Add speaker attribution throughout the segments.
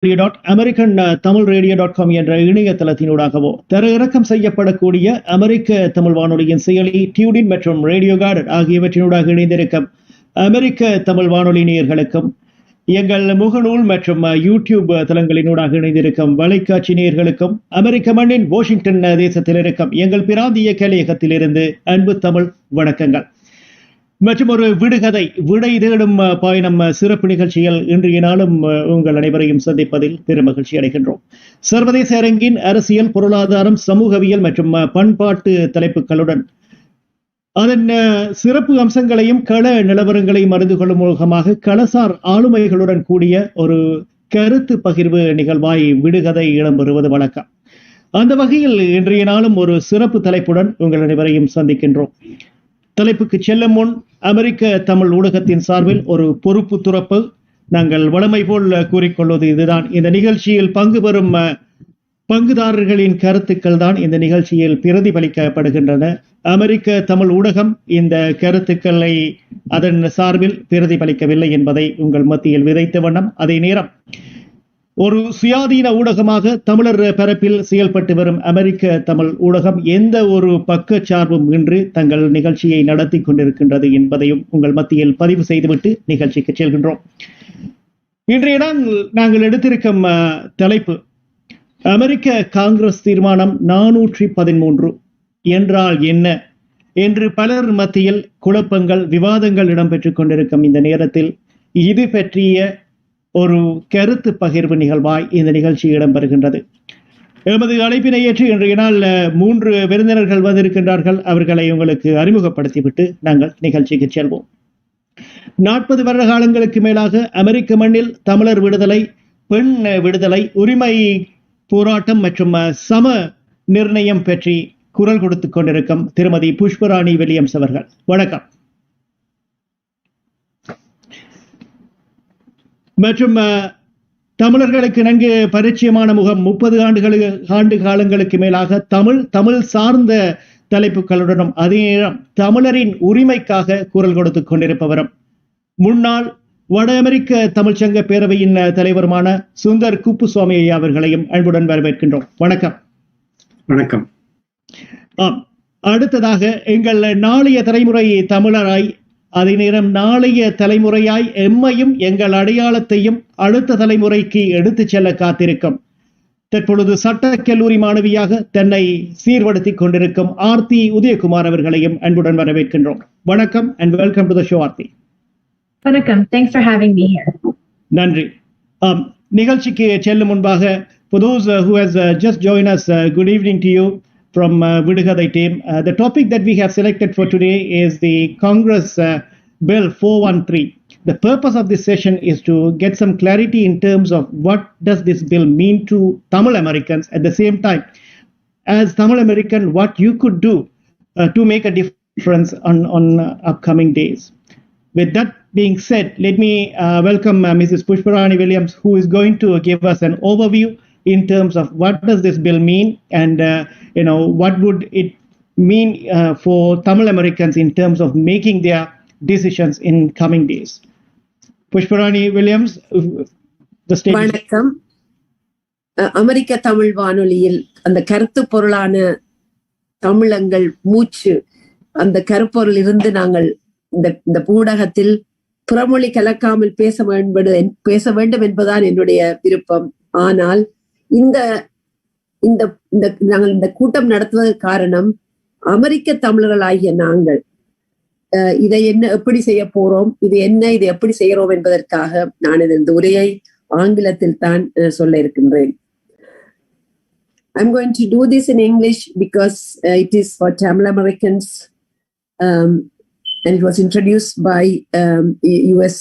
Speaker 1: american-tamilradio.com என்ற இணையதளத்தினூடாகவோ தரையிறக்கம் செய்யப்படக்கூடிய அமெரிக்க தமிழ் வானொலியின் செயலி டியூனின் மற்றும் ரேடியோ கார்டன் ஆகியவற்றினூடாக இணைந்திருக்கும் அமெரிக்க தமிழ் வானொலி நேயர்களுக்கும் எங்கள் முகநூல் மற்றும் யூடியூப் தளங்களினூடாக இணைந்திருக்கும் வலைக்காட்சி நேயர்களுக்கும் அமெரிக்க மண்ணின் வாஷிங்டன் தேசத்தில் இருக்கும் எங்கள் பிராந்திய கலையகத்திலிருந்து அன்பு தமிழ் வணக்கங்கள். மற்றும் ஒரு விடுகதை விடை தேடும் பயணம் சிறப்பு நிகழ்ச்சியில் இன்றைய நாளும் உங்கள் அனைவரையும் சந்திப்பதில் பெருமகிழ்ச்சி அடைகின்றோம். சர்வதேச அரங்கின் அரசியல், பொருளாதாரம், சமூகவியல் மற்றும் பண்பாட்டு தலைப்புகளுடன் அதன் சிறப்பு அம்சங்களையும் கள நிலவரங்களையும் அறிந்து கொள்ளும் முகமாக களசார் ஆளுமைகளுடன் கூடிய ஒரு கருத்து பகிர்வு நிகழ்வாய் விடுகதை இடம்பெறுவது வழக்கம். அந்த வகையில் இன்றைய நாளும் ஒரு சிறப்பு தலைப்புடன் உங்கள் அனைவரையும் சந்திக்கின்றோம். தலைப்புக்கு செல்லும் முன் அமெரிக்க தமிழ் ஊடகத்தின் சார்பில் ஒரு பொறுப்பு துறப்பு. நாங்கள் வழமை போல் கூறிக்கொள்வது இதுதான்: இந்த நிகழ்ச்சியில் பங்கு பெறும் பங்குதாரர்களின் கருத்துக்கள் தான் இந்த நிகழ்ச்சியில் பிரதிபலிக்கப்படுகின்றன. அமெரிக்க தமிழ் ஊடகம் இந்த கருத்துக்களை அதன் சார்பில் பிரதிபலிக்கவில்லை என்பதை உங்கள் மத்தியில் விதைத்த வண்ணம், அதே நேரம் ஒரு சுயாதீன ஊடகமாக தமிழர் பரப்பில் செயல்பட்டு வரும் அமெரிக்க தமிழ் ஊடகம் எந்த ஒரு பக்கச்சார்பும் இன்றி தங்கள் நிகழ்ச்சியை நடத்தி கொண்டிருக்கின்றது என்பதையும் உங்கள் மத்தியில் பதிவு செய்துவிட்டு நிகழ்ச்சிக்கு செல்கின்றோம். இன்றைய நாங்கள் எடுத்திருக்கும் தலைப்பு அமெரிக்க காங்கிரஸ் தீர்மானம் 413 என்றால் என்ன என்று பலர் மத்தியில் குழப்பங்கள், விவாதங்கள் இடம்பெற்றுக் கொண்டிருக்கும் இந்த நேரத்தில் இது பற்றிய ஒரு கருத்து பகிர்வு நிகழ்வாய் இந்த நிகழ்ச்சி இடம்பெறுகின்றது. எமது அழைப்பினை ஏற்று இன்றைய நாள் 3 விருந்தினர்கள் வந்திருக்கின்றார்கள். அவர்களை உங்களுக்கு அறிமுகப்படுத்திவிட்டு நாங்கள் நிகழ்ச்சிக்கு செல்வோம். 40 வருட காலங்களுக்கு மேலாக அமெரிக்க மண்ணில் தமிழர் விடுதலை, பெண் விடுதலை, உரிமை போராட்டம் மற்றும் சம நிர்ணயம் பற்றி குரல் கொடுத்துக் கொண்டிருக்கும் திருமதி புஷ்பராணி வில்லியம்ஸ் அவர்கள், வணக்கம். மற்றும் தமிழர்களுக்கு நன்கு பரிச்சயமான முகம், 30 ஆண்டு காலங்களுக்கு மேலாக தமிழ் சார்ந்த தலைப்புகளுடனும் அதே நேரம் தமிழரின் உரிமைக்காக குரல் கொடுத்துக் கொண்டிருப்பவரும் முன்னாள் வட அமெரிக்க தமிழ்ச்சங்க பேரவையின் தலைவருமான சுந்தர் குப்புசுவாமி ஐயா அவர்களையும் அன்புடன் வரவேற்கின்றோம். வணக்கம்.
Speaker 2: வணக்கம்.
Speaker 1: அடுத்ததாக எங்கள் நாளைய தலைமுறை தமிழராய், அதே நேரம் நாளைய தலைமுறையாய் எம்மையும் எங்கள் அடையாளத்தையும் அடுத்த தலைமுறைக்கு எடுத்துச் செல்ல காத்திருக்கும், தற்பொழுது சட்டக்கல்லூரி மாணவியாக தன்னை சீர்படுத்திக் கொண்டிருக்கும் ஆர்த்தி உதயகுமார் அவர்களையும் அன்புடன் வரவேற்கின்றோம். வணக்கம் and welcome to the show, Aarthi.
Speaker 3: வணக்கம். Thanks for having me here.
Speaker 1: நன்றி. நிகழ்ச்சிக்கு செல்லும் முன்பாக, for those who has just joined us, good evening to you from விடுகதை team. The topic that we have selected for today is the Congress Bill 413. The purpose of this session is to get some clarity in terms of what does this bill mean to Tamil Americans. At the same time, as Tamil American, what you could do to make a difference on upcoming days. With that being said, let me welcome Mrs. Pushparani Williams, who is going to give us an overview in terms of what does this bill mean and what would it mean for Tamil Americans in terms of making their decisions in coming days. Pushparani Williams, the stage.
Speaker 4: வணக்கம். அமெரிக்க தமிழ் வானொலியில் அந்த கருத்து பொருளான தமிழங்கள் மூச்சு, அந்த கருப்பொருள் இருந்து நாங்கள் இந்த ஊடகத்தில் புறமொழி கலக்காமல் பேச வேண்டும் என்பதுதான் என்னுடைய விருப்பம். ஆனால் நாங்கள் இந்த கூட்டம் நடத்துவதற்கு காரணம், அமெரிக்க தமிழர்களாகிய நாங்கள் இதை எப்படி செய்ய போறோம், இதை எப்படி செய்யறோம் என்பதற்காக நான் இந்த உரையை ஆங்கிலத்தில் தான் சொல்ல இருக்கின்றேன். I'm going to do this in English because it is for Tamil Americans. And it was introduced by US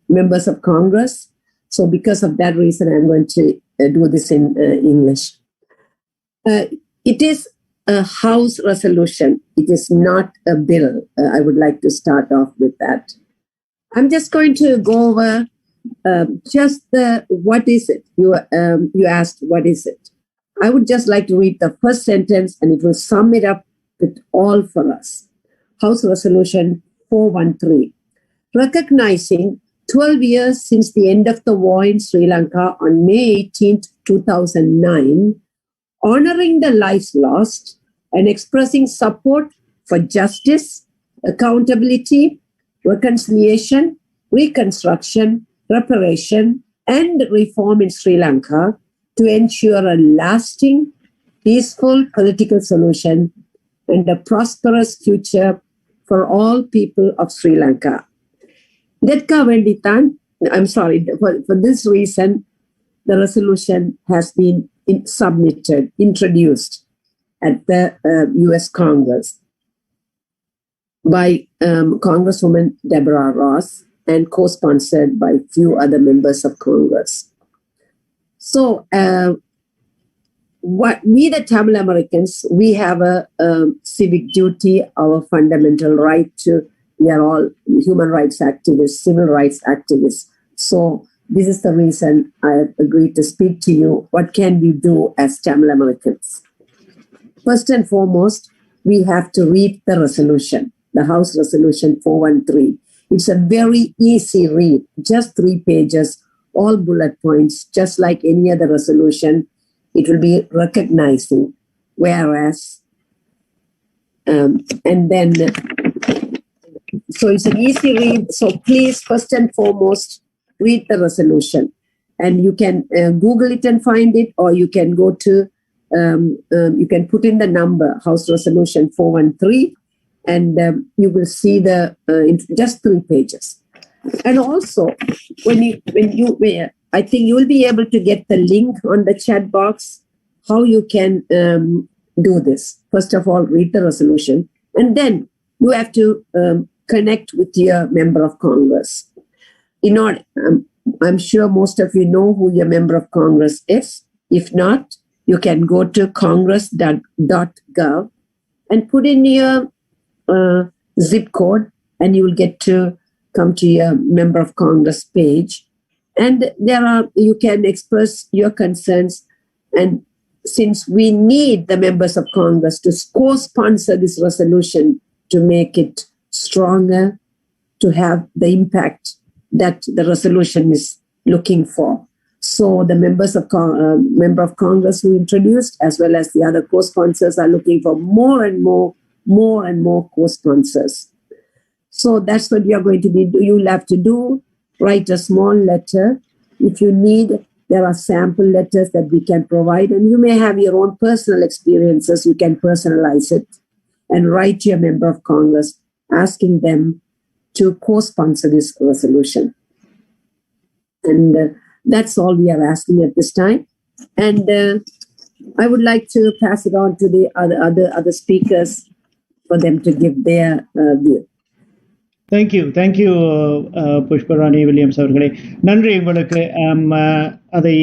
Speaker 4: members of Congress. So because of that reason, I'm going to do this in English. It is a House resolution. It is not a bill. I would like to start off with that. I'm just going to go over what is it? You asked, what is it? I would just like to read the first sentence and it will sum it up with all for us. House Resolution 413, recognizing 12 years since the end of the war in Sri Lanka on May 18th, 2009, honoring the lives lost and expressing support for justice, accountability, reconciliation, reconstruction, reparation, and reform in Sri Lanka to ensure a lasting, peaceful political solution and a prosperous future for all people of Sri Lanka. For this reason, the resolution has been introduced at the US Congress by Congresswoman Deborah Ross and co-sponsored by few other members of Congress. So what we, the Tamil Americans, we have a civic duty, our fundamental right to, we are all human rights activists, civil rights activists. So this is the reason I agreed to speak to you. What can we do as Tamil Americans? First and foremost, we have to read the resolution, the House Resolution 413. It's a very easy read, just 3 pages, all bullet points, just like any other resolution. It will be recognizing, whereas, so it's an easy read. So please, first and foremost, read the resolution. And you can Google it and find it, or you can go to, you can put in the number, House Resolution 413, and you will see the just 3 pages. And also, I think you will be able to get the link on the chat box, how you can do this. First of all, read the resolution, and then you have to connect with your member of Congress. I'm sure most of you know who your member of Congress is. If not, you can go to congress.gov and put in your zip code, and you will get to come to your member of Congress page. And you can express your concerns. And since we need the members of Congress to co-sponsor this resolution to make it stronger, to have the impact that the resolution is looking for. So the member of Congress who introduced, as well as the other co-sponsors, are looking for more and more co-sponsors. So that's what you're going to be. You'll have to do. Write a small letter. If you need, there are sample letters that we can provide, and you may have your own personal experiences. You can personalize it and write to your member of Congress asking them to co-sponsor this resolution. And that's all we are asking at this time. And I would like to pass it on to the other speakers for them to give their view.
Speaker 1: Thank you Pushparani Williams அவர்களே, நன்றி உங்களுக்கு. அதை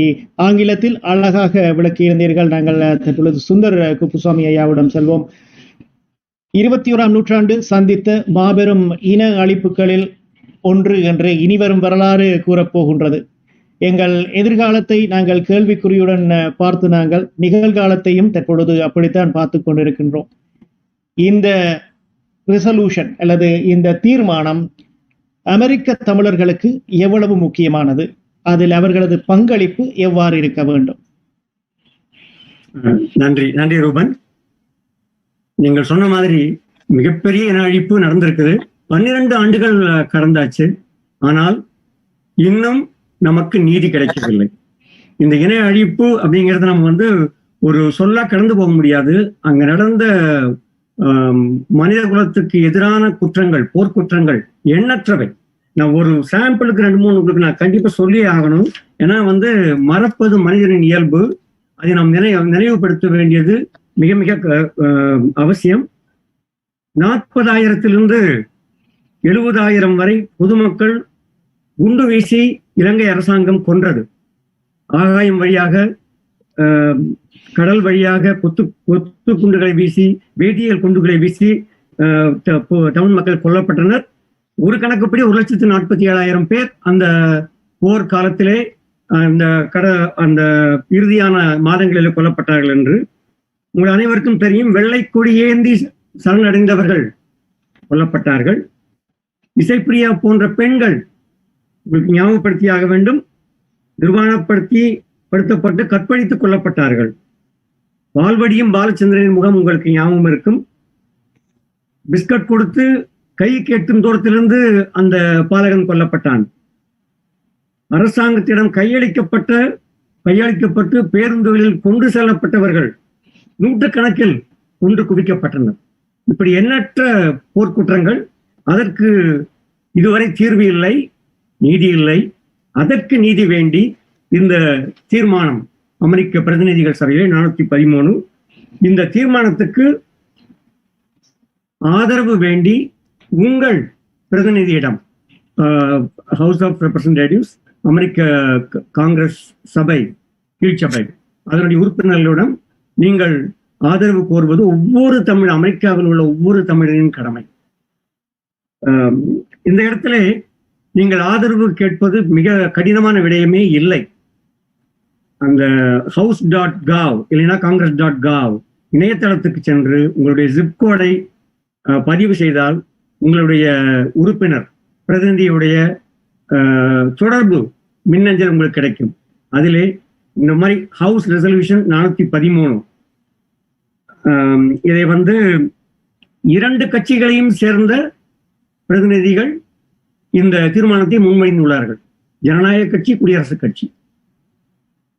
Speaker 1: ஆங்கிலத்தில் அழகாக விளக்கியிருந்தீர்கள். நாங்கள் தற்பொழுது சுந்தர் குப்புசாமி ஐயாவிடம் செல்வோம். 21ஆம் நூற்றாண்டு சந்தித்த மாபெரும் இன அழிப்புகளில் ஒன்று என்று இனிவரும் வரலாறு கூறப்போகின்றது. எங்கள் எதிர்காலத்தை நாங்கள் கேள்விக்குறியுடன் பார்த்து நாங்கள் நிகழ்காலத்தையும் தற்பொழுது அப்படித்தான் பார்த்து கொண்டிருக்கின்றோம். இந்த ரெசல்யூஷன் அல்லது இந்த தீர்மானம் அமெரிக்க தமிழர்களுக்கு எவ்வளவு முக்கியமானது, அதில் அவர்களது பங்களிப்பு எவ்வாறு இருக்க வேண்டும்?
Speaker 2: நன்றி ரூபன். நீங்கள் சொன்ன மாதிரி மிகப்பெரிய இன அழிப்பு நடந்திருக்குது. 12 ஆண்டுகள் கடந்தாச்சு. ஆனால் இன்னும் நமக்கு நீதி கிடைக்கவில்லை. இந்த இன அழிப்பு அப்படிங்கிறது நம்ம ஒரு சொல்லா கடந்து போக முடியாது. அங்க நடந்த மனித குலத்துக்கு எதிரான குற்றங்கள், போர்க்குற்றங்கள் எண்ணற்றவை. நான் ஒரு சாம்பிளுக்கு 2-3 உங்களுக்கு நான் கண்டிப்பா சொல்லியே ஆகணும். ஏன்னா மறப்பது மனிதனின் இயல்பு. அதை நாம் நினைவுபடுத்த வேண்டியது மிக மிக அவசியம். 40,000 70,000 வரை பொதுமக்கள் குண்டு வீசி இலங்கை அரசாங்கம் கொன்றது. ஆகாயம் வழியாக, கடல் வழியாக கொத்து குண்டுகளை வீசி, வேதியியல் குண்டுகளை வீசி தமிழ் மக்கள் கொல்லப்பட்டனர். ஒரு கணக்குப்படி 1,47,000 பேர் அந்த போர் காலத்திலே அந்த இறுதியான மாதங்களில் கொல்லப்பட்டார்கள் என்று உங்கள் அனைவருக்கும் தெரியும். வெள்ளை கொடியேந்தி சரணடைந்தவர்கள் கொல்லப்பட்டார்கள். இசைப்பிரியா போன்ற பெண்கள் உங்களுக்கு ஞாபகப்படுத்தியாக வேண்டும். நிர்வாணப்படுத்தப்பட்டு கற்பழித்துக் கொல்லப்பட்டார்கள். பால்வடியும் பாலச்சந்திரனின் முகம் உங்களுக்கு ஞாபகம் இருக்கும். பிஸ்கட் கொடுத்து கை கேட்டும் தூரத்திலிருந்து அந்த பாலகன் கொல்லப்பட்டான். அரசாங்கத்திடம் கையளிக்கப்பட்டு பேருந்துகளில் கொண்டு செல்லப்பட்டவர்கள் நூற்றுக்கணக்கில் கொண்டு குவிக்கப்பட்டனர். இப்படி எண்ணற்ற போர்க்குற்றங்கள். அதற்கு இதுவரை தீர்வு இல்லை, நீதி இல்லை. அதற்கு நீதி வேண்டி இந்த தீர்மானம் அமெரிக்க பிரதிநிதிகள் சபையிலே 413 இந்த தீர்மானத்துக்கு ஆதரவு வேண்டி உங்கள் பிரதிநிதியிடம் ஹவுஸ் ஆஃப் ரெப்ரசன்டேட்டிவ்ஸ் அமெரிக்க காங்கிரஸ் சபை கீழ்ச்சபை அதனுடைய உறுப்பினர்களிடம் நீங்கள் ஆதரவு கோருவது அமெரிக்காவில் உள்ள ஒவ்வொரு தமிழரின் கடமை. இந்த இடத்துல நீங்கள் ஆதரவு கேட்பது மிக கடினமான விடயமே இல்லை. அந்த house.gov இல்லைன்னா congress.gov இணையதளத்துக்கு சென்று உங்களுடைய ஜிப்கோடை பதிவு செய்தால் உங்களுடைய உறுப்பினர் பிரதிநிதியுடைய தொடர்பு மின்னஞ்சல் உங்களுக்கு கிடைக்கும். அதிலே இந்த மாதிரி ஹவுஸ் ரெசல்யூஷன் 413 இதை 2 கட்சிகளையும் சேர்ந்த பிரதிநிதிகள் இந்த தீர்மானத்தை முன்மொழிந்துள்ளார்கள். ஜனநாயக கட்சி, குடியரசுக் கட்சி.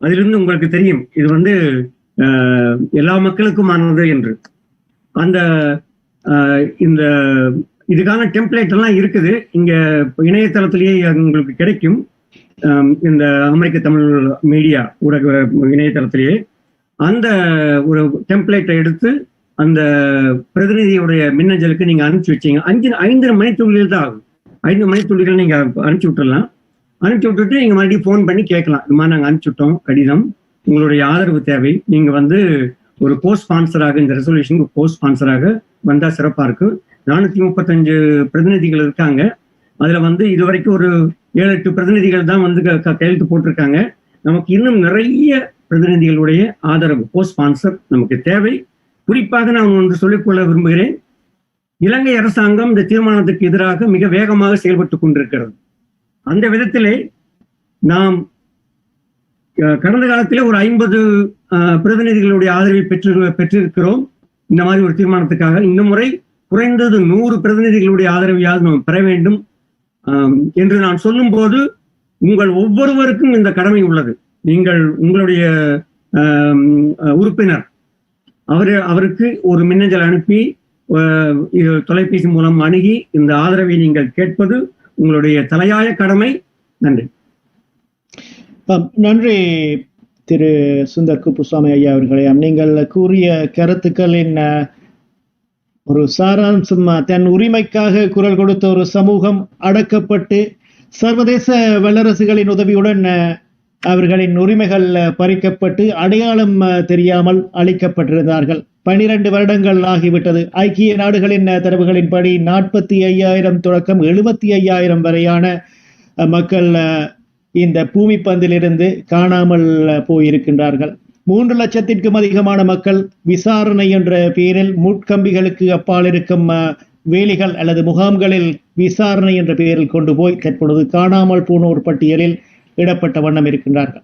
Speaker 2: அதிலிருந்து உங்களுக்கு தெரியும் இது எல்லா மக்களுக்குமானது என்று. அந்த இந்த இதுக்கான டெம்ப்ளேட் எல்லாம் இருக்குது. இங்க இணையதளத்திலேயே உங்களுக்கு கிடைக்கும். இந்த அமெரிக்க தமிழ் மீடியா ஊடக இணையதளத்திலேயே அந்த ஒரு டெம்ப்ளேட்டை எடுத்து அந்த பிரதிநிதியுடைய மின்னஞ்சலுக்கு நீங்க அனுப்பிச்சு வச்சீங்க. 5 மணித்துளிகள் தான் ஆகும். 5 மணித்துளிகள் நீங்க அனுப்பிச்சு விட்டுடலாம். அனுப்பிச்சு விட்டுட்டு நீங்க மறுபடியும் ஃபோன் பண்ணி கேட்கலாம். இது மாதிரி நாங்கள் அனுப்பிச்சு விட்டோம் கடிதம், உங்களுடைய ஆதரவு தேவை. நீங்க ஒரு கோ ஸ்பான்சராக இந்த ரெசல்யூஷனுக்கு கோ ஸ்பான்சராக வந்தா சிறப்பா இருக்கு. 435 பிரதிநிதிகள் இருக்காங்க. அதுல இதுவரைக்கும் ஒரு 7-8 பிரதிநிதிகள் தான் கையெழுத்து போட்டிருக்காங்க. நமக்கு இன்னும் நிறைய பிரதிநிதிகளுடைய ஆதரவு கோ ஸ்பான்சர் நமக்கு தேவை. குறிப்பாக நான் சொல்லிக்கொள்ள விரும்புகிறேன், இலங்கை அரசாங்கம் இந்த தீர்மானத்துக்கு எதிராக மிக வேகமாக செயல்பட்டு கொண்டிருக்கிறது. அந்த விதத்திலே நாம் கடந்த காலத்திலே ஒரு 50 பிரதிநிதிகளுடைய ஆதரவை பெற்றிருக்கிறோம் இந்த மாதிரி ஒரு தீர்மானத்துக்காக. இந்த முறை குறைந்தது 100 பிரதிநிதிகளுடைய ஆதரவையாவது நாம் பெற வேண்டும் என்று நான் சொல்லும் போது உங்கள் ஒவ்வொருவருக்கும் இந்த கடமை உள்ளது. நீங்கள் உங்களுடைய உறுப்பினர் அவருக்கு ஒரு மின்னஞ்சல் அனுப்பி தொலைபேசி மூலம் அணுகி இந்த ஆதரவை நீங்கள் கேட்பது உங்களுடைய தலையாய கடமை. நன்றி.
Speaker 1: நன்றி திரு சுந்தர் குப்புசாமி ஐயா அவர்களே. நீங்கள் கூறிய கருத்துக்களின் ஒரு சாராம்சம், தன் உரிமைக்காக குரல் கொடுத்த ஒரு சமூகம் அடக்கப்பட்டு சர்வதேச வல்லரசுகளின் உதவியுடன் அவர்களின் உரிமைகள் பறிக்கப்பட்டு அடையாளம் தெரியாமல் அளிக்கப்பட்டிருந்தார்கள். 12 வருடங்கள் ஆகிவிட்டது. ஐக்கிய நாடுகளின் தரவுகளின்படி 45,000 தொடக்கம் 75,000 வரையான மக்கள் இந்த பூமி பந்திலிருந்து காணாமல் போயிருக்கின்றார்கள். 3 லட்சத்திற்கும் அதிகமான மக்கள் விசாரணை என்ற பெயரில் முட்கம்பிகளுக்கு அப்பால் இருக்கும் வேலிகள் அல்லது முகாம்களில் விசாரணை என்ற பெயரில் கொண்டு போய் தற்பொழுது காணாமல் போனோர் பட்டியலில் இடப்பட்ட வண்ணம் இருக்கின்றார்கள்.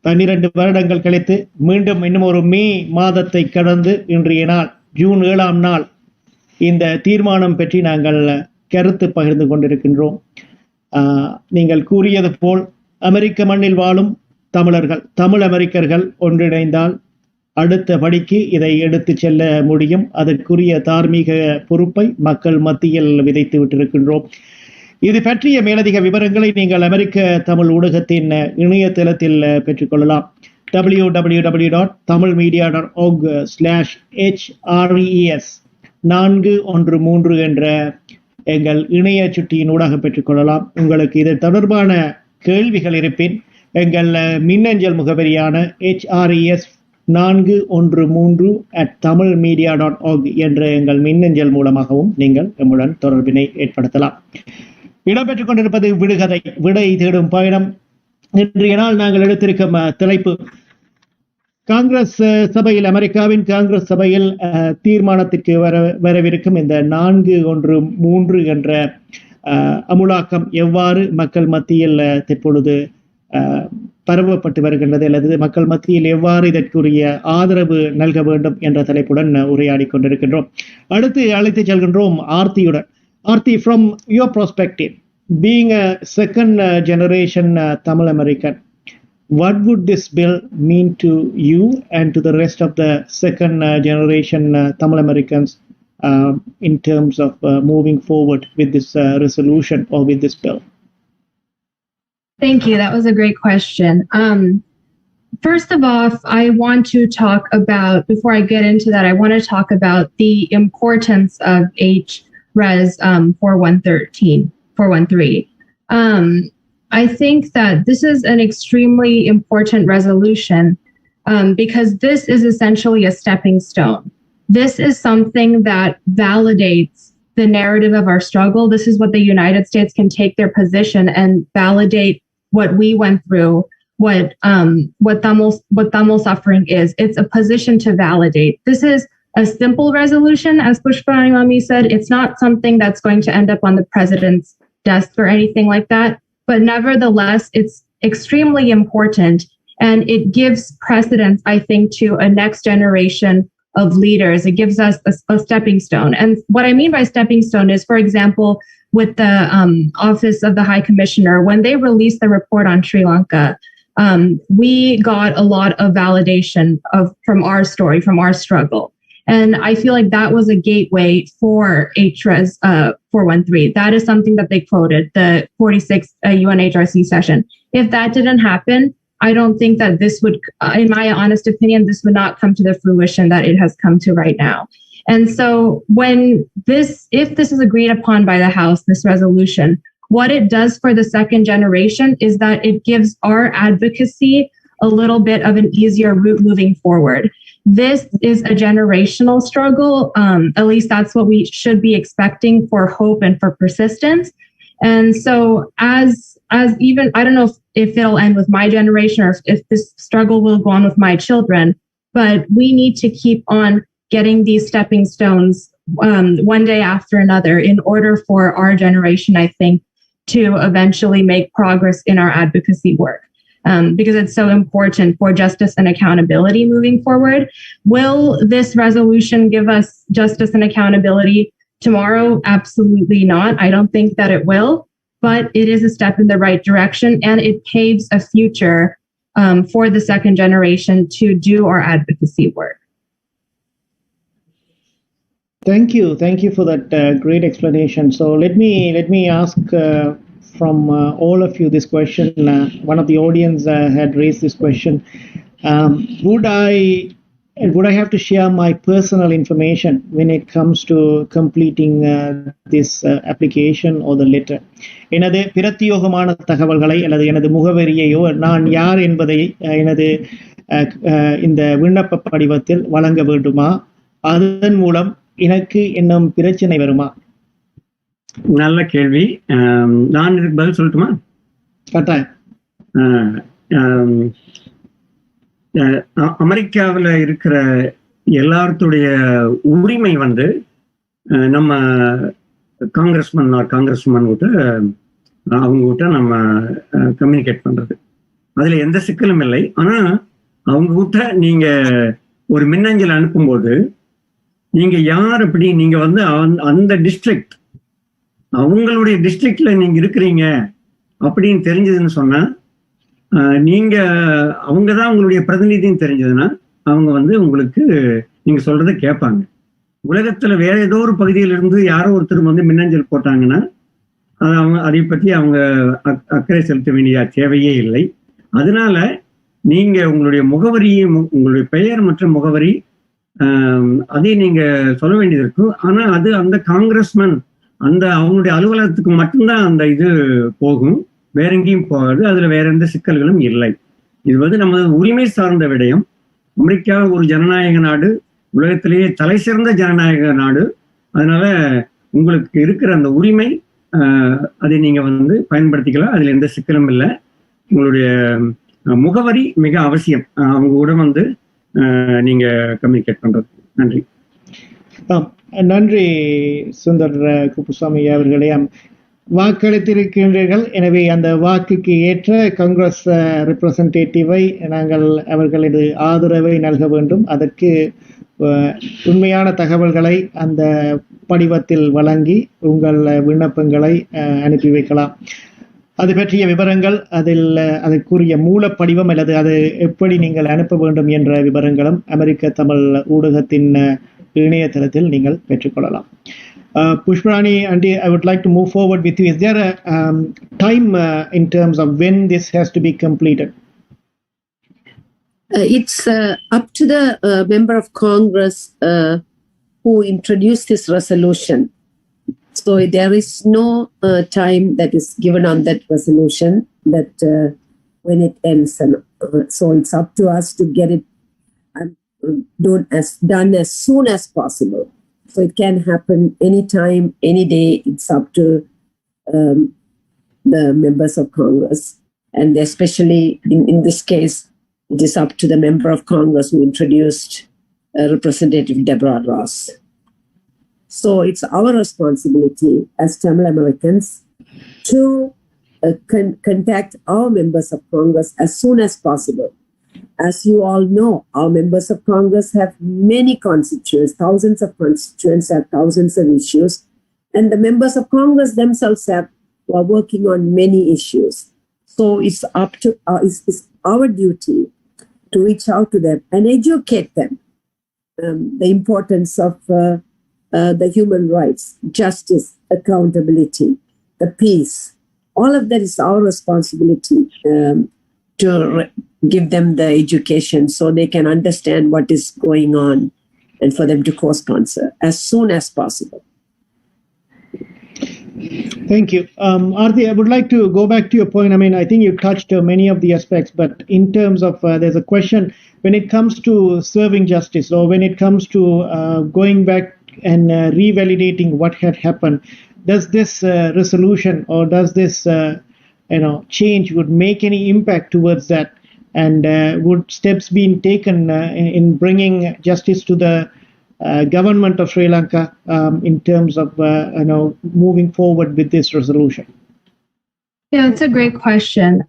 Speaker 1: 12 வருடங்கள் கழித்து மீண்டும் இன்னும் ஒரு மே மாதத்தை கடந்து இன்றைய நாள் ஜூன் 7ஆம் நாள் இந்த தீர்மானம் பற்றி நாங்கள் கருத்து பகிர்ந்து கொண்டிருக்கின்றோம். நீங்கள் கூறியது போல் அமெரிக்க மண்ணில் வாழும் தமிழர்கள், தமிழ் அமெரிக்கர்கள் ஒன்றிணைந்தால் அடுத்த படிக்கு இதை எடுத்து செல்ல முடியும். அதற்குரிய தார்மீக பொறுப்பை மக்கள் மத்தியில் விதைத்து விட்டிருக்கின்றோம். இது பற்றிய மேலதிக விவரங்களை நீங்கள் அமெரிக்க தமிழ் ஊடகத்தின் இணையதளத்தில் பெற்றுக்கொள்ளலாம். www.tamilmedia.org/HRES 413 என்ற எங்கள் இணைய சுட்டியின் ஊடாக பெற்றுக்கொள்ளலாம். உங்களுக்கு இது தொடர்பான கேள்விகள் இருப்பின் எங்கள் மின்னஞ்சல் முகவரியான HRES413@tamilmedia.org என்ற எங்கள் மின்னஞ்சல் மூலமாகவும் நீங்கள் எம்முடன் தொடர்பினை ஏற்படுத்தலாம். இடம்பெற்றுக் கொண்டிருப்பது விடுகதை, விடை தேடும் பயணம். இன்றைய நாள் நாங்கள் எடுத்திருக்கும் தலைப்பு, காங்கிரஸ் சபையில், அமெரிக்காவின் காங்கிரஸ் சபையில் தீர்மானத்திற்கு வரவிருக்கும் இந்த 413 என்ற அமுலாக்கம் எவ்வாறு மக்கள் மத்தியில் தற்பொழுது பரவப்பட்டு வருகின்றது அல்லது மக்கள் மத்தியில் எவ்வாறு இதற்குரிய ஆதரவு நல்க வேண்டும் என்ற தலைப்புடன் உரையாடி கொண்டிருக்கின்றோம். அடுத்து அழைத்து செல்கின்றோம் ஆர்த்தியுடன். Aarthi, from your perspective, being a second generation Tamil American, what would this bill mean to you and to the rest of the second generation Tamil Americans in terms of moving forward with this resolution or with this bill?
Speaker 3: Thank you. That was a great question. First of all, I want to talk about, before I get into that, I want to talk about the importance of HRES 4113. I think that this is an extremely important resolution because this is essentially a stepping stone. This is something that validates the narrative of our struggle. This is what the United States can take their position and validate what we went through, what Tamil suffering is. It's a position to validate. This is a simple resolution, as Pushpa Mami said. It's not something that's going to end up on the president's desk or anything like that. But nevertheless, it's extremely important, and it gives precedence, I think, to a next generation of leaders. It gives us a stepping stone. And what I mean by stepping stone is, for example, with the Office of the High Commissioner, when they released the report on Sri Lanka, we got a lot of validation from our story, from our struggle. And I feel like that was a gateway for HRES 413. That is something that they quoted, the 46th UNHRC session. If that didn't happen, I don't think that this would, in my honest opinion, this would not come to the fruition that it has come to right now. And so if this is agreed upon by the House, this resolution, what it does for the second generation is that it gives our advocacy a little bit of an easier route moving forward. This is a generational struggle. At least that's what we should be expecting for hope and for persistence. And so as even, I don't know if it'll end with my generation or if this struggle will go on with my children, but we need to keep on getting these stepping stones one day after another in order for our generation, I think, to eventually make progress in our advocacy work. Because it's so important for justice and accountability moving forward. Will this resolution give us justice and accountability tomorrow? Absolutely not. I don't think that it will, but it is a step in the right direction, and it paves a future for the second generation to do our advocacy work.
Speaker 1: Thank you for that great explanation. So let me ask from all of you this question. One of the audience had raised this question. Would I have to share my personal information when it comes to completing this application or the letter? எனது பிரத்யோகமான தகவல்களை அல்லது எனது முகவரியையோ நான் யார் என்பதை எனது இந்த விண்ணப்ப படிவத்தில் வழங்க வேண்டுமா? அதன் மூலம் எனக்கு இன்னும் பிரச்சனை வருமா?
Speaker 2: நல்ல கேள்வி. நான் இதுக்கு பதில் சொல்லட்டுமா? அமெரிக்காவில் இருக்கிற எல்லாத்துடைய உரிமை நம்ம காங்கிரஸ்மேன் கிட்ட அவங்க கிட்ட நம்ம கம்யூனிகேட் பண்றது, அதுல எந்த சிக்கலும் இல்லை. ஆனா அவங்க கிட்ட நீங்க ஒரு மின்னஞ்சல் அனுப்பும்போது நீங்க யார், அப்படி நீங்க அந்த டிஸ்ட்ரிக்ட், அவங்களுடைய டிஸ்ட்ரிக்ட்ல நீங்க இருக்கிறீங்க அப்படின்னு தெரிஞ்சதுன்னு சொன்னா, நீங்க அவங்கதான் உங்களுடைய பிரதிநிதின்னு தெரிஞ்சதுன்னா அவங்க உங்களுக்கு நீங்க சொல்றதை கேட்பாங்க. உலகத்துல வேற ஏதோ ஒரு பகுதியிலிருந்து யாரோ ஒருத்தர் மின்னஞ்சல் போட்டாங்கன்னா அதை பற்றி அவங்க அக்கறை செலுத்த வேண்டிய தேவையே இல்லை. அதனால நீங்க உங்களுடைய முகவரியும், உங்களுடைய பெயர் மற்றும் முகவரி அதை நீங்க சொல்ல வேண்டியது இருக்கும். ஆனா அது அந்த காங்கிரஸ்மேன் அவங்களுடைய அலுவலகத்துக்கு மட்டும்தான் அந்த இது போகும், வேற எங்கேயும் போகாது. அதுல வேற எந்த சிக்கல்களும் இல்லை. இது நமது உரிமை சார்ந்த விடயம். அமெரிக்கா ஒரு ஜனநாயக நாடு, உலகத்திலேயே தலை சிறந்த ஜனநாயக நாடு. அதனால உங்களுக்கு இருக்கிற அந்த உரிமை அதை நீங்க பயன்படுத்திக்கலாம். அதுல எந்த சிக்கலும் இல்லை. உங்களுடைய முகவரி மிக அவசியம். அவங்க கூட நீங்க கம்யூனிகேட் பண்றது. நன்றி.
Speaker 1: நன்றி சுந்தர் குப்புசாமி அவர்களே. வாக்களித்திருக்கின்றீர்கள். எனவே அந்த வாக்குக்கு ஏற்ற காங்கிரஸ் ரெப்ரசன்டேட்டிவை நாங்கள் அவர்களது ஆதரவை நல்க வேண்டும். அதற்கு உண்மையான தகவல்களை அந்த படிவத்தில் வழங்கி உங்கள் விண்ணப்பங்களை அனுப்பி வைக்கலாம். அது பற்றிய விவரங்கள் அதற்குரிய மூலப்படிவம் அல்லது அது எப்படி நீங்கள் அனுப்ப வேண்டும் என்ற விவரங்களும் அமெரிக்க தமிழ் ஊடகத்தின் இணையதளத்தில் நீங்கள் பெற்றுக்கொள்ளலாம். Pushparani, Auntie, I would like to move forward with you. Is there a time in terms of when this has to be completed?
Speaker 4: It's up to the member of Congress who introduced this resolution. So there is no time that is given on that resolution that when it ends. So it's up to us to get it done as soon as possible. So it can happen anytime, any day. It's up to the members of Congress. And especially in this case, it is up to the member of Congress who introduced Representative Deborah Ross. So it's our responsibility as Tamil Americans to contact our members of Congress as soon as possible. As you all know, our members of Congress have many constituents, thousands of constituents have thousands of issues, and the members of Congress themselves are working on many issues. So it's up to it's our duty to reach out to them and educate them the importance of the human rights, justice, accountability, the peace. All of that is our responsibility to give them the education so they can understand what is going on and for them to co-sponsor as soon as possible.
Speaker 1: Thank you. Aarti, I would like to go back to your point. I mean, I think you touched many of the aspects, but in terms of, there's a question when it comes to serving justice or when it comes to going back and revalidating what had happened, does this resolution or does this change would make any impact towards that? And would steps be taken in bringing justice to the government of Sri Lanka in terms of moving forward with this resolution?
Speaker 3: Yeah, it's a great question.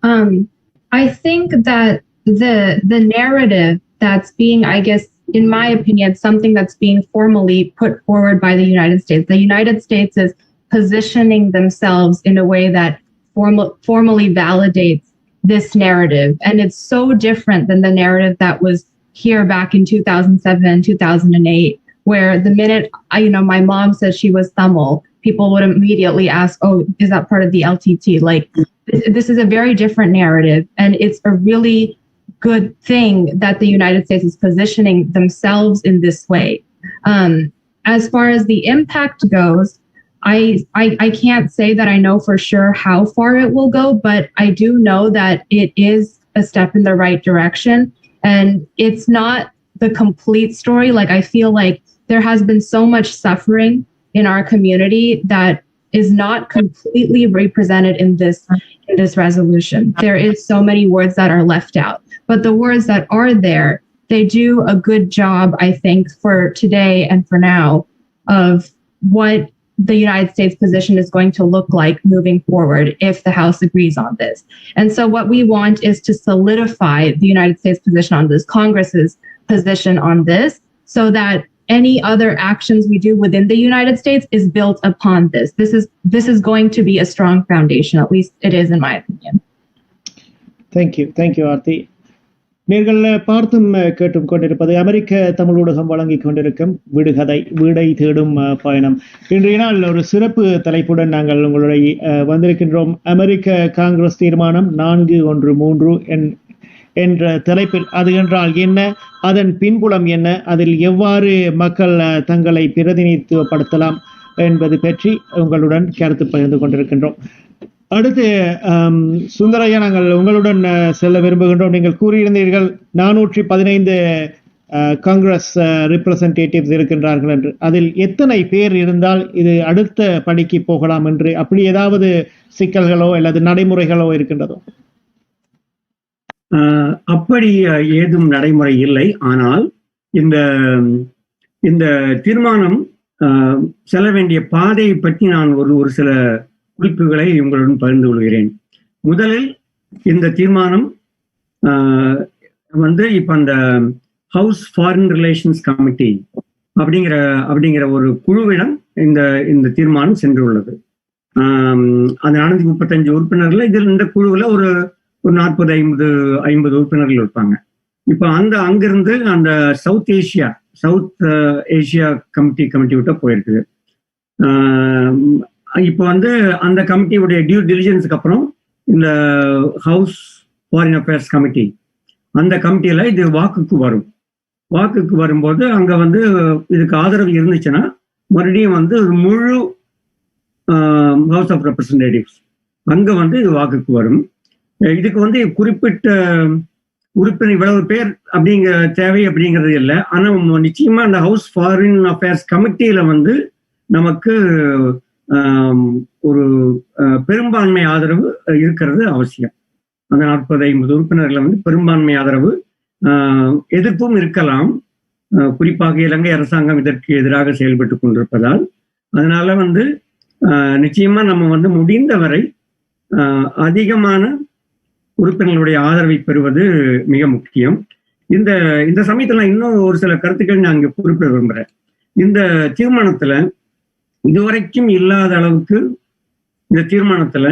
Speaker 3: I think that the narrative that's being, I guess, in my opinion, something that's being formally put forward by the United States. The United States is positioning themselves in a way that formally validates this narrative. And it's so different than the narrative that was here back in 2007 and 2008, where the minute, my mom said she was Tamil, people would immediately ask, oh, is that part of the LTT? Like, this is a very different narrative. And it's a really good thing that the United States is positioning themselves in this way. As far as the impact goes, I can't say that I know for sure how far it will go, but I do know that it is a step in the right direction. And it's not the complete story. Like, I feel like there has been so much suffering in our community that is not completely represented in this resolution. There is so many words that are left out, but the words that are there, they do a good job, I think, for today and for now of what the United States position is going to look like moving forward if the House agrees on this. And so what we want is to solidify the United States position on this, Congress's position on this, so that any other actions we do within the United States is built upon this. This is going to be a strong foundation, at least it is in my opinion.
Speaker 1: Thank you, Aarti. நீங்கள் பார்த்தும் கேட்டும் கொண்டிருப்பது அமெரிக்க தமிழ் ஊடகம் வழங்கிக் கொண்டிருக்கும் விடுகதை வீடை தேடும் பயணம். இன்றைய நாள் ஒரு சிறப்பு தலைப்புடன் நாங்கள் உங்களுடைய வந்திருக்கின்றோம். அமெரிக்க காங்கிரஸ் தீர்மானம் 413 என்ற தலைப்பில். அது என்றால் என்ன, அதன் பின்புலம் என்ன, அதில் எவ்வாறு மக்கள் தங்களை பிரதிநிதித்துவப்படுத்தலாம் என்பது பற்றி உங்களுடன் கருத்து பகிர்ந்து கொண்டிருக்கின்றோம். அடுத்து சுந்தரையா, நாங்கள் உங்களுடன் செல்ல விரும்புகின்றோம். நீங்கள் கூறியிருந்தீர்கள் 415 காங்கிரஸ் ரெப்ரசன்டேட்டிவ்ஸ் இருக்கின்றார்கள் என்று. அதில் எத்தனை பேர் இருந்தால் இது அடுத்த படிக்கு போகலாம் என்று அப்படி ஏதாவது சிக்கல்களோ அல்லது நடைமுறைகளோ இருக்கின்றதோ?
Speaker 2: அப்படி ஏதும் நடைமுறை இல்லை. ஆனால் இந்த தீர்மானம் செல்ல வேண்டிய பாதையை பற்றி நான் ஒரு சில குறிப்புகளை உங்களுடன் பகிர்ந்து கொள்கிறேன். முதலில் இந்த தீர்மானம் வந்து இப்ப அந்த ஹவுஸ் ஃபாரின் ரிலேஷன்ஸ் கமிட்டி அப்படிங்கிற ஒரு குழுவிடம் இந்த தீர்மானம் சென்றுள்ளது. அந்த 435 உறுப்பினர்கள் இதில் இந்த குழுவில் ஒரு 40-50 உறுப்பினர்கள் இருப்பாங்க. இப்ப அங்கிருந்து அந்த சவுத் ஏசியா கமிட்டி விட்ட போயிருக்குது. இப்போ வந்து அந்த கமிட்டியுடைய டியூ டிலிஜென்ஸுக்கு அப்புறம் இந்த ஹவுஸ் ஃபாரின் அஃபேர்ஸ் கமிட்டி, அந்த கமிட்டியில இது வாக்குக்கு வரும்போது அங்க வந்து இதுக்கு ஆதரவு இருந்துச்சுன்னா மறுபடியும் வந்து முழு ஹவுஸ் ஆஃப் ரெப்ரசன்டேட்டிவ்ஸ் அங்க வந்து இது வாக்குக்கு வரும். இதுக்கு வந்து குறிப்பிட்ட உறுப்பினர் இவ்வளவு பேர் அப்படிங்கிற தேவை அப்படிங்கிறது இல்லை. ஆனா நிச்சயமா அந்த ஹவுஸ் ஃபாரின் அஃபேர்ஸ் கமிட்டியில வந்து நமக்கு ஒரு பெரும்பான்மை ஆதரவு இருக்கிறது அவசியம். அந்த 40-50 உறுப்பினர்கள் வந்து பெரும்பான்மை ஆதரவு, எதிர்ப்பும் இருக்கலாம். குறிப்பாக இலங்கை அரசாங்கம் இதற்கு எதிராக செயல்பட்டு கொண்டிருப்பதால் அதனால வந்து நிச்சயமா நம்ம வந்து முடிந்தவரை அதிகமான உறுப்பினர்களுடைய ஆதரவை பெறுவது மிக முக்கியம். இந்த சமயத்துல இன்னும் ஒரு சில கருத்துக்கள் நான் இங்க குறிப்பிட விரும்புறேன். இந்த தீர்மானத்துல இதுவரைக்கும் இல்லாத அளவுக்கு இந்த தீர்மானத்துல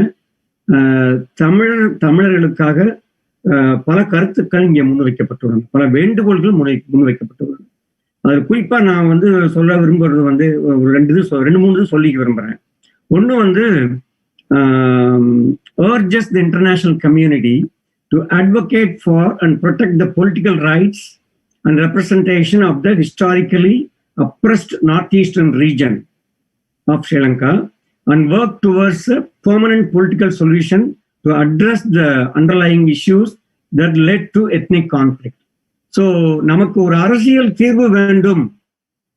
Speaker 2: தமிழர்களுக்காக பல கருத்துக்கள் இங்கே முன்வைக்கப்பட்டுள்ளன, பல வேண்டுகோள்கள் முன்வைக்கப்பட்டுள்ளன. அது குறிப்பா நான் வந்து சொல்ல விரும்புறது வந்து ரெண்டு மூணு சொல்லிக்க விரும்புறேன். ஒண்ணு வந்து urges the international community to advocate for and protect the political rights and representation of the historically oppressed northeastern region of Sri Lanka and work towards a permanent political solution to address the underlying issues that led to ethnic conflict. So நமக்கு ஒரு அரசியல் தீர்வு வேண்டும்,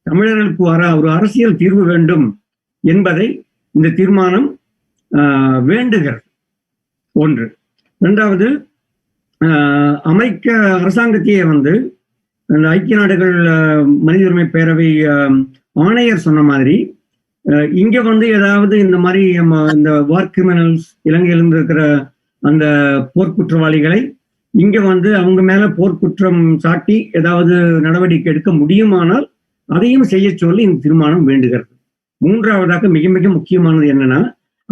Speaker 2: தமிழர்களுக்கு ஒரு அரசியல் தீர்வு வேண்டும் என்பதை இந்த தீர்மானம் வேண்டுகிறது. ஒன்று. இரண்டாவது, அமெரிக்க அரசாங்கத்தையே வந்து இந்த ஐக்கிய நாடுகள் மனித உரிமை பேரவை ஆணையர் சொன்ன மாதிரி இங்க வந்து ஏதாவது இந்த மாதிரி இந்த வார் கிரிமினல்ஸ், இலங்கையிலிருந்து இருக்கிற அந்த போர்க்குற்றவாளிகளை இங்க வந்து அவங்க மேல போர்க்குற்றம் சாட்டி ஏதாவது நடவடிக்கை எடுக்க முடியுமானால் அதையும் செய்ய சொல்லி இந்த தீர்மானம் வேண்டுகிறது. மூன்றாவதாக மிக மிக முக்கியமானது என்னன்னா,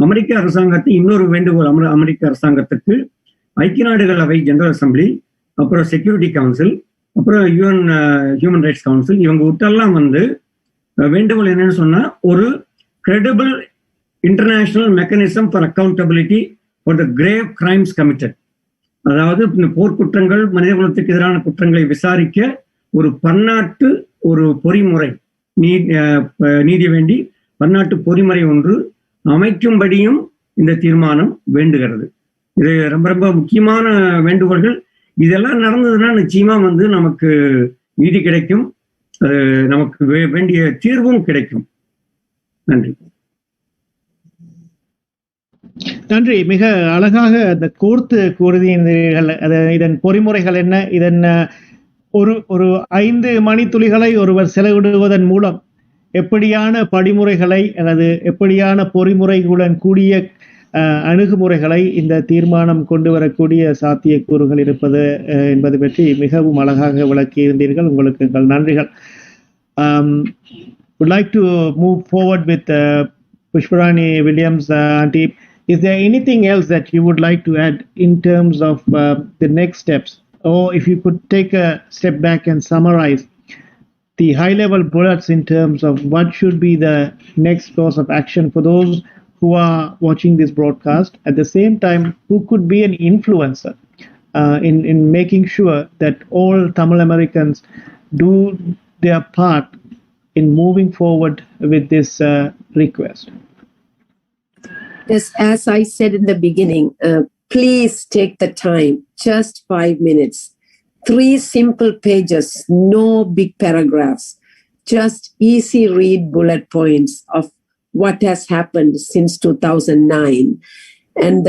Speaker 2: அமெரிக்க அரசாங்கத்தை இன்னொரு வேண்டுகோள் அமெரிக்க அரசாங்கத்துக்கு ஐக்கிய நாடுகள் அவை ஜெனரல் அசம்பிளி, அப்புறம் செக்யூரிட்டி கவுன்சில், அப்புறம் யூஎன் ஹியூமன் ரைட்ஸ் கவுன்சில், இவங்க விட்டெல்லாம் வந்து வேண்டுகோள் என்னன்னு சொன்னா, ஒரு credible international mechanism for accountability for the grave crimes committed. அதாவது இந்த போர்க்குற்றங்கள், மனித குலத்துக்கு எதிரான குற்றங்களை விசாரிக்க ஒரு பன்னாட்டு ஒரு பொறிமுறை நீதி வேண்டி பன்னாட்டு பொறிமுறை ஒன்று அமைக்கும்படியும் இந்த தீர்மானம் வேண்டுகிறது. இது ரொம்ப ரொம்ப முக்கியமான வேண்டுகோள்கள். இதெல்லாம் நடந்ததுன்னா நிச்சயமா வந்து நமக்கு நீதி கிடைக்கும், நமக்கு வேண்டிய தீர்வும் கிடைக்கும். நன்றி.
Speaker 1: நன்றி. மிக அழகாக அந்த கோர்த்து கூறுதீர்கள். இதன் பொறிமுறைகள் என்ன, இதன் ஒரு 5 மணித்துளிகளை ஒருவர் செலவிடுவதன் மூலம் எப்படியான படிமுறைகளை அல்லது எப்படியான பொறிமுறைகளுடன் கூடிய அணுகுமுறைகளை இந்த தீர்மானம் கொண்டு வரக்கூடிய சாத்தியக்கூறுகள் இருப்பது என்பது பற்றி மிகவும் அழகாக விளக்கியிருந்தீர்கள். உங்களுக்கு எங்கள் நன்றிகள். Would like to move forward with Pushparani Williams. Auntie, is there anything else that you would like to add in terms of the next steps, or if you could take a step back and summarize the high-level bullets in terms of what should be the next course of action for those who are watching this broadcast, at the same time who could be an influencer in making sure that all Tamil Americans do their part in moving forward with this request?
Speaker 4: Yes, as I said in the beginning, please take the time, just 5 minutes, 3 simple pages, no big paragraphs, just easy read bullet points of what has happened since 2009. And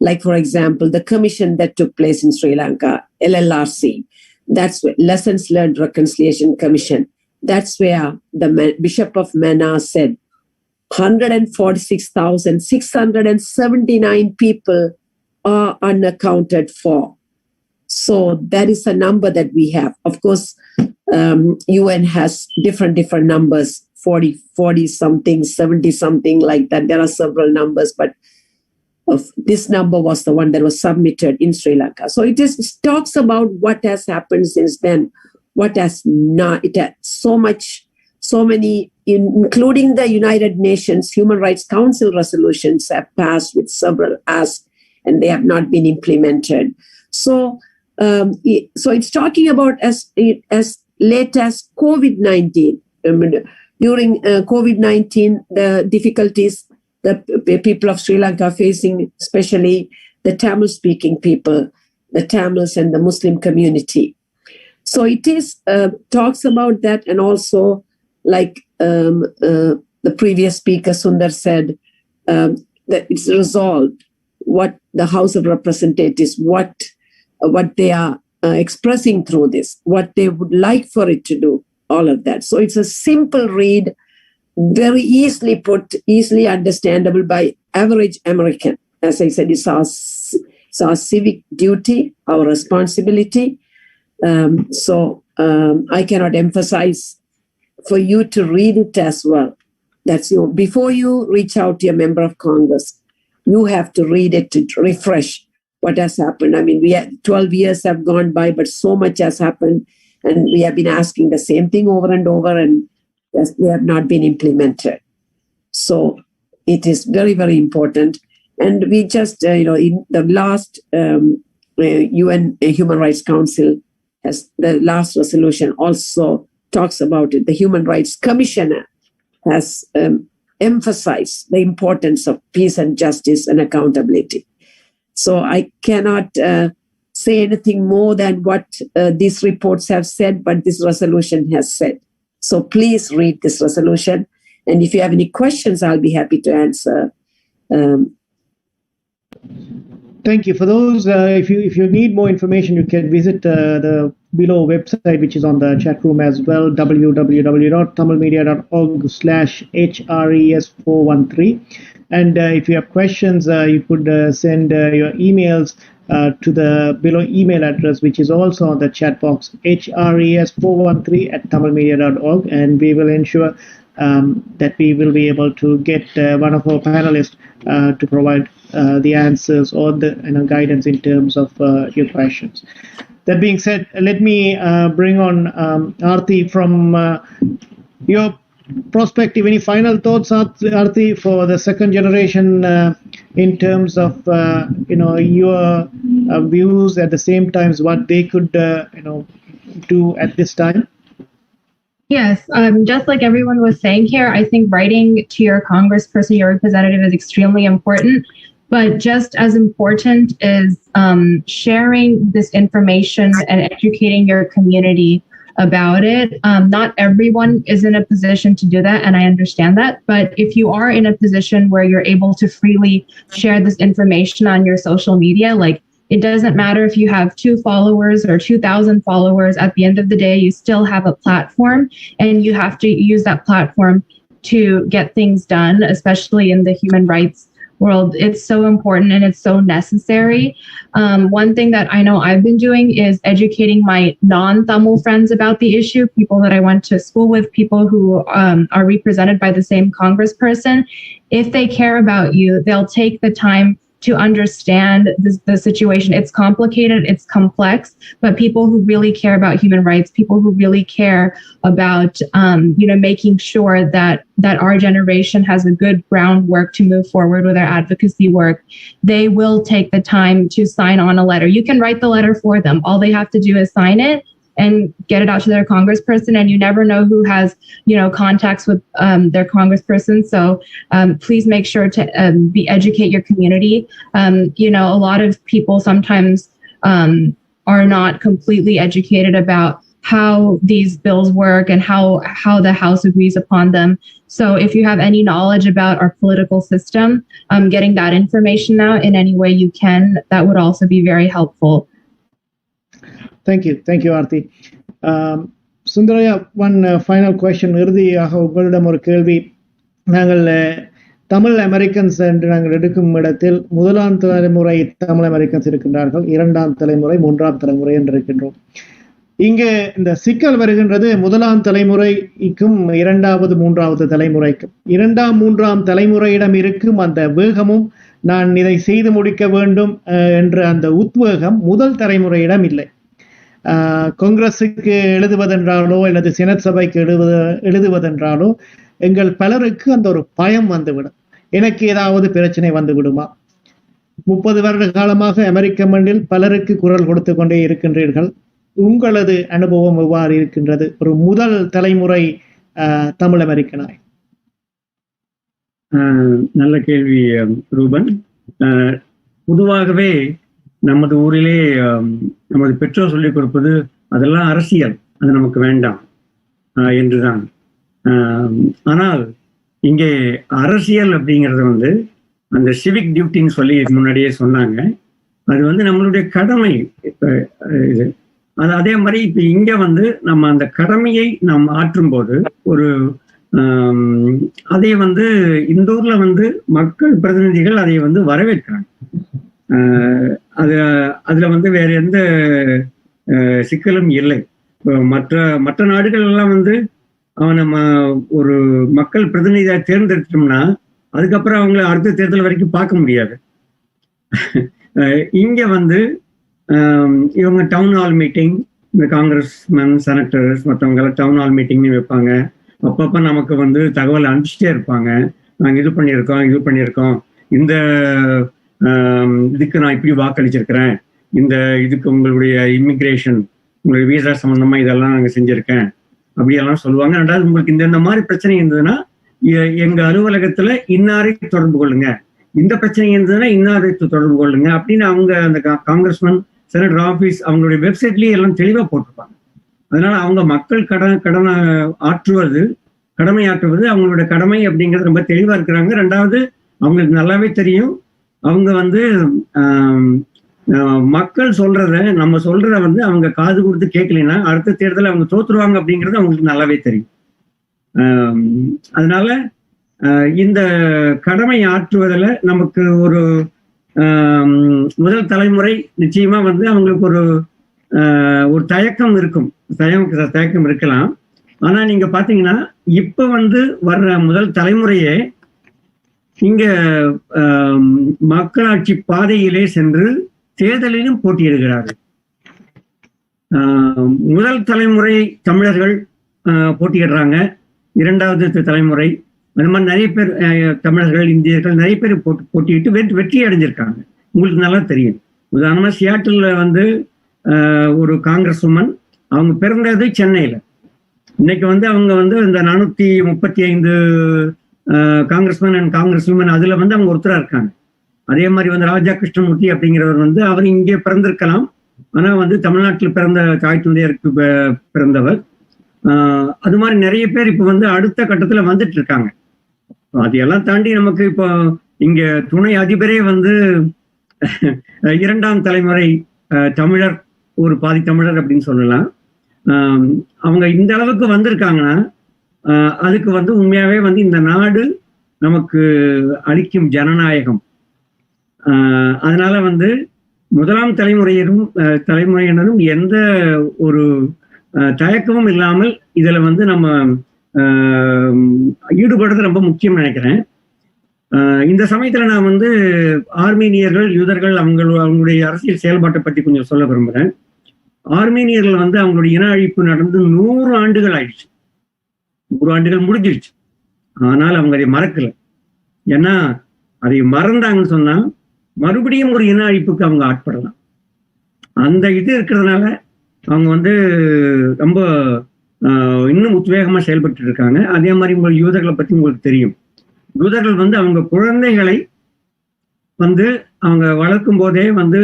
Speaker 4: like, for example, the commission that took place in Sri Lanka, LLRC, that's Lessons Learned Reconciliation Commission. That's where the Bishop of Mannar said, 146,679 people are unaccounted for. So that is a number that we have. Of course, UN has different numbers, 40 something, 70 something like that. There are several numbers, but this number was the one that was submitted in Sri Lanka. So it talks about what has happened since then, what has not. It had so many, including the United Nations Human Rights Council resolutions have passed with several asks, and they have not been implemented. So it's talking about as late as COVID-19. During COVID-19, the difficulties the people of Sri Lanka are facing, especially the Tamil-speaking people, the Tamils and the Muslim community. So it talks about that, and also, like the previous speaker Sundar said, that it's resolved what the House of Representatives, what they are expressing through this, what they would like for it to do, all of that. So it's a simple read, very easily put, easily understandable by average American. As I said, it's our civic duty, our responsibility. I cannot emphasize for you to read it as well. That's you. Before you reach out to your member of Congress, you have to read it to refresh what has happened. I mean, 12 years have gone by, but so much has happened, and we have been asking the same thing over and over, and they have not been implemented. So it is very, very important. And we just, in the last UN Human Rights Council, the last resolution also talks about it. The Human Rights Commissioner has emphasized the importance of peace and justice and accountability. So I cannot say anything more than what these reports have said, but this resolution has said. So please read this resolution. And if you have any questions, I'll be happy to answer.
Speaker 1: Thank you. For those, if you need more information, you can visit the below website, which is on the chat room as well, www.tamilmedia.org/HRES413. And if you have questions, you could send your emails to the below email address, which is also on the chat box, HRES413@tamilmedia.org, and we will ensure that we will be able to get one of our panelists to provide the answers or the guidance in terms of your questions. That being said, let me bring on Aarti from your perspective. Any final thoughts, Aarti, for the second generation in terms of your views, at the same time what they could do at this time?
Speaker 3: Yes, just like everyone was saying here, I think writing to your congressperson, your representative, is extremely important. But just as important is sharing this information and educating your community about it. Not everyone is in a position to do that, and I understand that. But if you are in a position where you're able to freely share this information on your social media, like, it doesn't matter if you have 2 followers or 2,000 followers. At the end of the day, you still have a platform, and you have to use that platform to get things done, especially in the human rights world. It's so important and it's so necessary. One thing that I know I've been doing is educating my non-Tamil friends about the issue, people that I went to school with, people who are represented by the same congressperson. If they care about you, they'll take the time to understand the situation. It's complicated, it's complex, but people who really care about human rights, people who really care about, making sure that our generation has a good groundwork to move forward with our advocacy work, they will take the time to sign on a letter. You can write the letter for them. All they have to do is sign it and get it out to their congressperson, and you never know who has, contacts with their congressperson. So please make sure to educate your community. A lot of people sometimes are not completely educated about how these bills work and how the House agrees upon them. So if you have any knowledge about our political system, getting that information out in any way you can, that would also be very helpful.
Speaker 1: Thank you, Aarti. Sundaraya, one final question. இறுதியாக உங்களிடம் ஒரு கேள்வி. நாங்கள் Tamil Americans என்று நாங்கள் எடுக்கும் இடத்தில் முதலாம் தலைமுறை தமிழ் அமெரிக்கன்ஸ் இருக்கின்றார்கள், இரண்டாம் தலைமுறை, மூன்றாம் தலைமுறை என்று இருக்கின்றோம். இங்கு இந்த சிக்கல் வருகின்றது முதலாம் தலைமுறைக்கும் இரண்டாவது மூன்றாவது தலைமுறைக்கும். இரண்டாம் மூன்றாம் தலைமுறையிடம் இருக்கும் அந்த வேகமும் நான் இதை செய்து முடிக்க வேண்டும் என்ற அந்த உத்வேகம் முதல் தலைமுறையிடம் இல்லை. காங்கிரஸுக்கு எழுதுவதென்றாலோ அல்லது செனட் சபைக்கு எழுதுவதென்றாலோ எங்கள் பலருக்கு அந்த ஒரு பயம் வந்துவிடும். எனக்கு ஏதாவது பிரச்சனை வந்து விடுமா? 30 வருட காலமாக அமெரிக்க மண்ணில் பலருக்கு குரல் கொடுத்து கொண்டே இருக்கின்றீர்கள். உங்களது அனுபவம் எவ்வாறு இருக்கின்றது ஒரு முதல் தலைமுறை தமிழ் அமெரிக்கனாய்?
Speaker 2: நல்ல கேள்வி ரூபன். பொதுவாகவே நமது ஊரிலே நமது பெற்றோர் சொல்லிக் கொடுப்பது அதெல்லாம் அரசியல், அது நமக்கு வேண்டாம் என்றுதான். ஆனால் இங்கே அரசியல் அப்படிங்கிறது வந்து அந்த சிவிக் டியூட்டின்னு சொல்லி முன்னாடியே சொன்னாங்க. அது வந்து நம்மளுடைய கடமை. இது அது அதே மாதிரி இப்ப இங்க வந்து நம்ம அந்த கடமையை நாம் ஆற்றும் போது ஒரு அதை வந்து இந்த ஊர்ல வந்து மக்கள் பிரதிநிதிகள் அதை வந்து வரவேற்கிறாங்க. அதுல வந்து வேற எந்த சிக்கலும் இல்லை. மற்ற நாடுகள் எல்லாம் வந்து நம்ம ஒரு மக்கள் பிரதிநிதியை தேர்ந்தெடுத்தோம்னா அதுக்கப்புறம் அவங்கள அடுத்த தேர்தல் வரைக்கும் பார்க்க முடியாது. இங்க வந்து இவங்க டவுன் ஹால் மீட்டிங், இந்த காங்கிரஸ்மேன், செனட்டர்ஸ் மற்றவங்க எல்லாம் டவுன் ஹால் மீட்டிங்னு வைப்பாங்க. அப்பப்ப நமக்கு வந்து தகவல் அனுப்பிச்சிட்டே இருப்பாங்க. நாங்கள் இது பண்ணியிருக்கோம், இந்த இதுக்கு நான் இப்படி வாக்களிச்சிருக்கிறேன், இந்த இதுக்கு உங்களுடைய இமிகிரேஷன், உங்களுடைய வீசா சம்பந்தமா இதெல்லாம் நாங்கள் செஞ்சிருக்கேன் அப்படியெல்லாம் சொல்லுவாங்க. ரெண்டாவது, உங்களுக்கு இந்த மாதிரி பிரச்சனை இருந்ததுன்னா எங்க அலுவலகத்துல இன்னாரை தொடர்பு கொள்ளுங்க, இந்த பிரச்சனை இருந்ததுன்னா இன்னாரை தொடர்பு கொள்ளுங்க அப்படின்னு அவங்க அந்த காங்கிரஸ்மேன், செனட்டர் ஆபீஸ் அவங்களுடைய வெப்சைட்லயே எல்லாம் தெளிவா போட்டிருப்பாங்க. அதனால அவங்க மக்கள் கடமை ஆற்றுவது அவங்களுடைய கடமை அப்படிங்கிறது ரொம்ப தெளிவா இருக்கிறாங்க. ரெண்டாவது, அவங்களுக்கு நல்லாவே தெரியும் அவங்க வந்து மக்கள் நம்ம சொல்றத வந்து அவங்க காது கொடுத்து கேட்கலைன்னா அடுத்த தேர்தலில் அவங்க தோத்துருவாங்க அப்படிங்கிறது அவங்களுக்கு நல்லாவே தெரியும். அதனால இந்த கடமை ஆற்றுவதில் நமக்கு ஒரு முதல் தலைமுறை நிச்சயமா வந்து அவங்களுக்கு ஒரு தயக்கம் இருக்கலாம். ஆனா நீங்க பாத்தீங்கன்னா இப்ப வந்து வர்ற முதல் தலைமுறையே இங்க மக்களாட்சி பாதையிலே சென்று தேர்தலிலும் போட்டியிடுகிறார்கள். முதல் தலைமுறை தமிழர்கள் போட்டியிடுறாங்க, இரண்டாவது தலைமுறை அந்த மாதிரி நிறைய பேர் தமிழர்கள், இந்தியர்கள் நிறைய பேர் போட்டியிட்டு வெற்றி அடைஞ்சிருக்காங்க. உங்களுக்கு நல்லா தெரியும். உதாரணமா சியாட்டில்ல வந்து ஒரு காங்கிரஸ் உமன், அவங்க பிறந்தது சென்னையில. இன்னைக்கு வந்து அவங்க வந்து இந்த 435 காங்கிரஸ்மேன் அண்ட் காங்கிரஸ் உமன் அதுல வந்து அவங்க ஒருத்தரா இருக்காங்க. அதே மாதிரி வந்து ராஜா கிருஷ்ணமூர்த்தி அப்படிங்கிறவர் வந்து அவர் இங்கே பிறந்திருக்கலாம், ஆனா வந்து தமிழ்நாட்டில் பிறந்த தாய் தந்தையருக்கு பிறந்தவர். அது மாதிரி நிறைய பேர் இப்ப வந்து அடுத்த கட்டத்துல வந்துட்டு இருக்காங்க. அதையெல்லாம் தாண்டி நமக்கு இப்போ இங்க துணை அதிபரே வந்து இரண்டாம் தலைமுறை தமிழர், ஒரு பாதி தமிழர் அப்படின்னு சொல்லலாம். அவங்க இந்த அளவுக்கு வந்திருக்காங்கன்னா அதுக்கு வந்து உண்மையாவே வந்து இந்த நாடு நமக்கு அளிக்கும் ஜனநாயகம். அதனால வந்து முதலாம் தலைமுறையினரும் எந்த ஒரு தயக்கமும் இல்லாமல் இதுல வந்து நம்ம ஈடுபடுறது ரொம்ப முக்கியம் நினைக்கிறேன். இந்த சமயத்துல நான் வந்து ஆர்மீனியர்கள், யூதர்கள் அவங்களுடைய அரசியல் செயல்பாட்டை பற்றி கொஞ்சம் சொல்ல விரும்புகிறேன். ஆர்மீனியர்கள் வந்து அவங்களுடைய இன அழிப்பு நடந்து 100 ஆண்டுகள் ஆயிடுச்சு, 100 ஆண்டுகள் முடிஞ்சிருச்சு. ஆனால் அவங்க அதை மறக்கல. ஏன்னா அதை மறந்தாங்கன்னு சொன்னா மறுபடியும் ஒரு இன அழிப்புக்கு அவங்க ஆட்படலாம். அந்த இது இருக்கிறதுனால அவங்க வந்து ரொம்ப இன்னும் உத்வேகமா செயல்பட்டு இருக்காங்க. அதே மாதிரி உங்கள் யூதர்களை பத்தி உங்களுக்கு தெரியும். யூதர்கள் வந்து அவங்க குழந்தைகளை வந்து அவங்க வளர்க்கும் போதே வந்து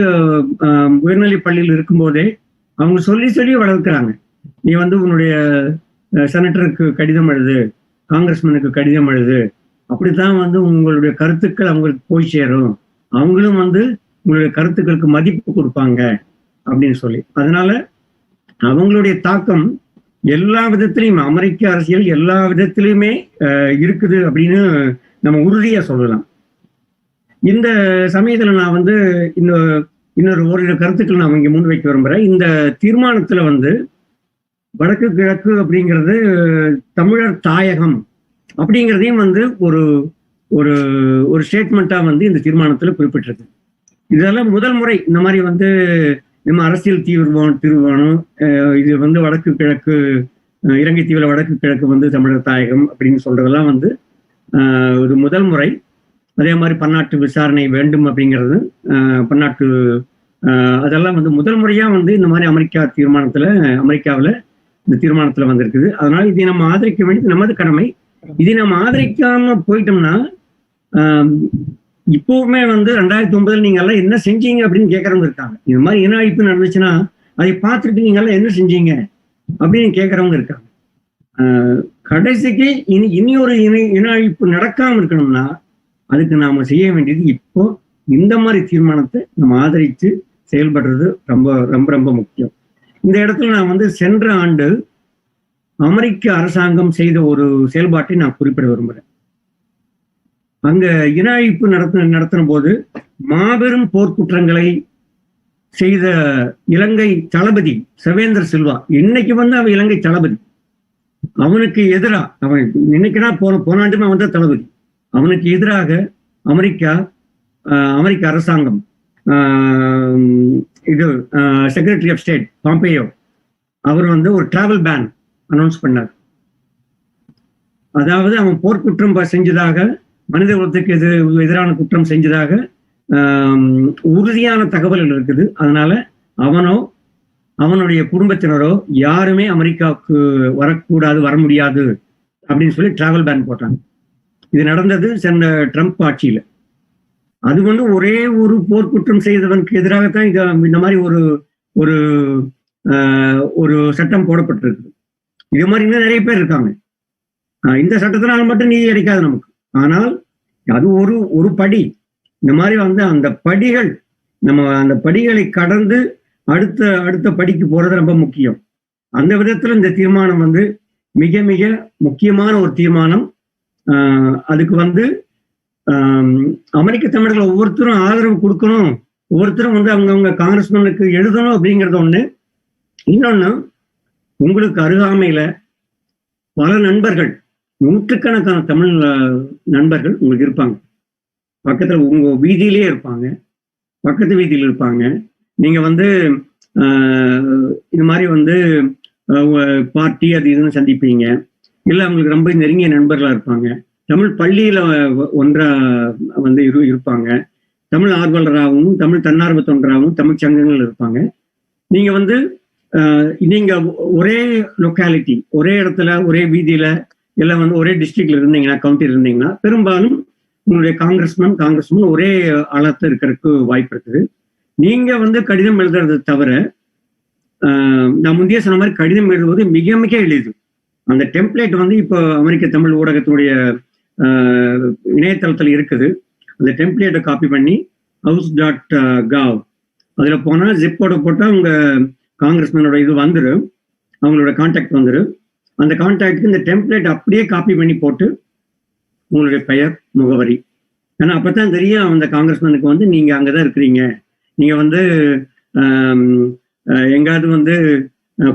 Speaker 2: உயர்நிலை பள்ளியில் இருக்கும் போதே அவங்க சொல்லி வளர்க்கிறாங்க. நீ வந்து உன்னுடைய செனட்டருக்கு கடிதம் எழுது, காங்கிரஸ்மேனுக்கு கடிதம் எழுது, அப்படித்தான் வந்து உங்களுடைய கருத்துக்கள் அவங்களுக்கு போய் சேரும், அவங்களும் வந்து உங்களுடைய கருத்துக்களுக்கு மதிப்பு கொடுப்பாங்க அப்படின்னு சொல்லி. அதனால அவங்களுடைய தாக்கம் எல்லா விதத்திலையும் அமெரிக்க அரசியல் எல்லா விதத்திலையுமே இருக்குது அப்படின்னு நம்ம உறுதியா சொல்லலாம். இந்த சமயத்துல நான் வந்து இன்னொரு ஓரிரு கருத்துக்கள் நான் இங்க முன்வைக்க விரும்புறேன். இந்த தீர்மானத்துல வந்து வடக்கு கிழக்கு அப்படிங்கிறது தமிழர் தாயகம் அப்படிங்கிறதையும் வந்து ஒரு ஒரு ஒரு ஸ்டேட்மெண்ட்டா வந்து இந்த தீர்மானத்துல குறிப்பிட்டிருக்கு. இதெல்லாம் முதல் முறை இந்த மாதிரி வந்து நம்ம அரசியல் தீர்மானம் இது வந்து வடக்கு கிழக்கு இலங்கை தீவுல வடக்கு கிழக்கு வந்து தமிழர் தாயகம் அப்படின்னு சொல்றதெல்லாம் வந்து ஒரு முதல் முறை. அதே மாதிரி பன்னாட்டு விசாரணை வேண்டும் அப்படிங்கிறது பன்னாட்டு அதெல்லாம் வந்து முதல் முறையா வந்து இந்த மாதிரி அமெரிக்காவில் இந்த தீர்மானத்துல வந்திருக்குது. அதனால இதை நம்ம ஆதரிக்க வேண்டியது நமது கடமை. இதை நம்ம ஆதரிக்காம போயிட்டோம்னா இப்பவுமே வந்து 2009 நீங்க எல்லாம் என்ன செஞ்சீங்க அப்படின்னு கேட்கறவங்க இருக்காங்க. இந்த மாதிரி இன அழிப்பு நடந்துச்சுன்னா அதை பார்த்துட்டு நீங்க எல்லாம் என்ன செஞ்சீங்க அப்படின்னு கேட்கறவங்க இருக்காங்க. கடைசிக்கு இனி ஒரு இன அழிப்பு நடக்காம இருக்கணும்னா அதுக்கு நாம செய்ய வேண்டியது இப்போ இந்த மாதிரி தீர்மானத்தை நம்ம ஆதரித்து செயல்படுறது ரொம்ப ரொம்ப ரொம்ப முக்கியம். இந்த இடத்துல நான் வந்து சென்ற ஆண்டு அமெரிக்க அரசாங்கம் செய்த ஒரு செயல்பாட்டை நான் குறிப்பிட விரும்புகிறேன். அங்க இன அழிப்பு நடத்தின போது மாபெரும் போர்க்குற்றங்களை செய்த இலங்கை தளபதி சவேந்திர சில்வா, இன்னைக்கு வந்து அவன் இலங்கை தளபதி, அவனுக்கு எதிராக அவன் இன்னைக்குனா போனாண்டுமே அவன் தான் தளபதி. அவனுக்கு எதிராக அமெரிக்க அரசாங்கம் இது செக்ரட்டரி ஆஃப் ஸ்டேட் பாம்பேயோ அவர் வந்து ஒரு டிராவல் பேன் அனௌன்ஸ் பண்ணார். அதாவது அவன் போர்க்குற்றம் செஞ்சதாக, மனித குலத்துக்கு எதிரான குற்றம் செஞ்சதாக உறுதியான தகவல்கள் இருக்குது. அதனால அவனோ அவனுடைய குடும்பத்தினரோ யாருமே அமெரிக்காவுக்கு வரக்கூடாது, வர முடியாது அப்படின்னு சொல்லி டிராவல் பேன் போட்டாங்க. இது நடந்தது சென்ற ட்ரம்ப் ஆட்சியில. அது வந்து ஒரே ஒரு போர்க்குற்றம் செய்தவனுக்கு எதிராகத்தான் இந்த மாதிரி ஒரு ஒரு சட்டம் போடப்பட்டிருக்கு. இது மாதிரி இன்னும் நிறைய பேர் இருக்காங்க. இந்த சட்டத்தினால் மட்டும் நீதி கிடைக்காது நமக்கு. ஆனால் அது ஒரு படி. இந்த மாதிரி வந்து அந்த படிகள் நம்ம அந்த படிகளை கடந்து அடுத்த படிக்கு போறது ரொம்ப முக்கியம். அந்த விதத்துல இந்த தீர்மானம் வந்து மிக மிக முக்கியமான ஒரு தீர்மானம். அதுக்கு வந்து அமெரிக்க தமிழர்கள் ஒவ்வொருத்தரும் ஆதரவு கொடுக்கணும், ஒவ்வொருத்தரும் வந்து அவங்கவுங்க காங்கிரஸ்மேனுக்கு எழுதணும் அப்படிங்கிறது ஒண்ணு. இன்னொன்னு, உங்களுக்கு அருகாமையில பல நண்பர்கள், நூற்றுக்கணக்கான தமிழ் நண்பர்கள் உங்களுக்கு இருப்பாங்க. பக்கத்துல உங்க வீதியிலேயே இருப்பாங்க, பக்கத்து வீதியில் இருப்பாங்க. நீங்க வந்து இந்த மாதிரி வந்து பார்ட்டி அது இதுன்னு சந்திப்பீங்க. இல்லை அவங்களுக்கு ரொம்ப நெருங்கிய நண்பர்களா இருப்பாங்க. தமிழ் பள்ளியில ஒன்றா வந்து இருப்பாங்க. தமிழ் ஆர்வலராகவும் தமிழ் தன்னார்வ தொண்டராகவும் தமிழ் சங்கங்கள் இருப்பாங்க. நீங்க வந்து நீங்க ஒரே லொக்காலிட்டி, ஒரே இடத்துல, ஒரே வீதியில, எல்லாம் வந்து ஒரே டிஸ்ட்ரிக்ட்ல இருந்தீங்கன்னா, கவுண்டியில் இருந்தீங்கன்னா, பெரும்பாலும் உங்களுடைய காங்கிரஸ்மேன் ஒரே ஆளத்துல இருக்கிறதுக்கு வாய்ப்பு இருக்குது. நீங்க வந்து கடிதம் எழுதுறது தவிர, நான் முந்தைய சொன்ன மாதிரி கடிதம் எழுதுவது மிக மிக எளிது. அந்த டெம்ப்ளேட் வந்து இப்போ அமெரிக்க தமிழ் ஊடகத்தினுடைய இணையதளத்தில் இருக்குது. அந்த டெம்ப்ளேட்டை காப்பி பண்ணி house.gov அதுல போனா ஜிப்போட போட்டா உங்க காங்கிரஸ்மேனோட இது வந்துடும், அவங்களோட கான்டாக்ட் வந்துடும். அந்த கான்டாக்டுக்கு இந்த டெம்ப்ளேட் அப்படியே காப்பி பண்ணி போட்டு உங்களுடைய பெயர், முகவரி, ஏன்னா அப்பதான் தெரியும் அந்த காங்கிரஸ்மேனுக்கு வந்து நீங்க அங்கதான் இருக்கிறீங்க, நீங்க வந்து எங்காவது வந்து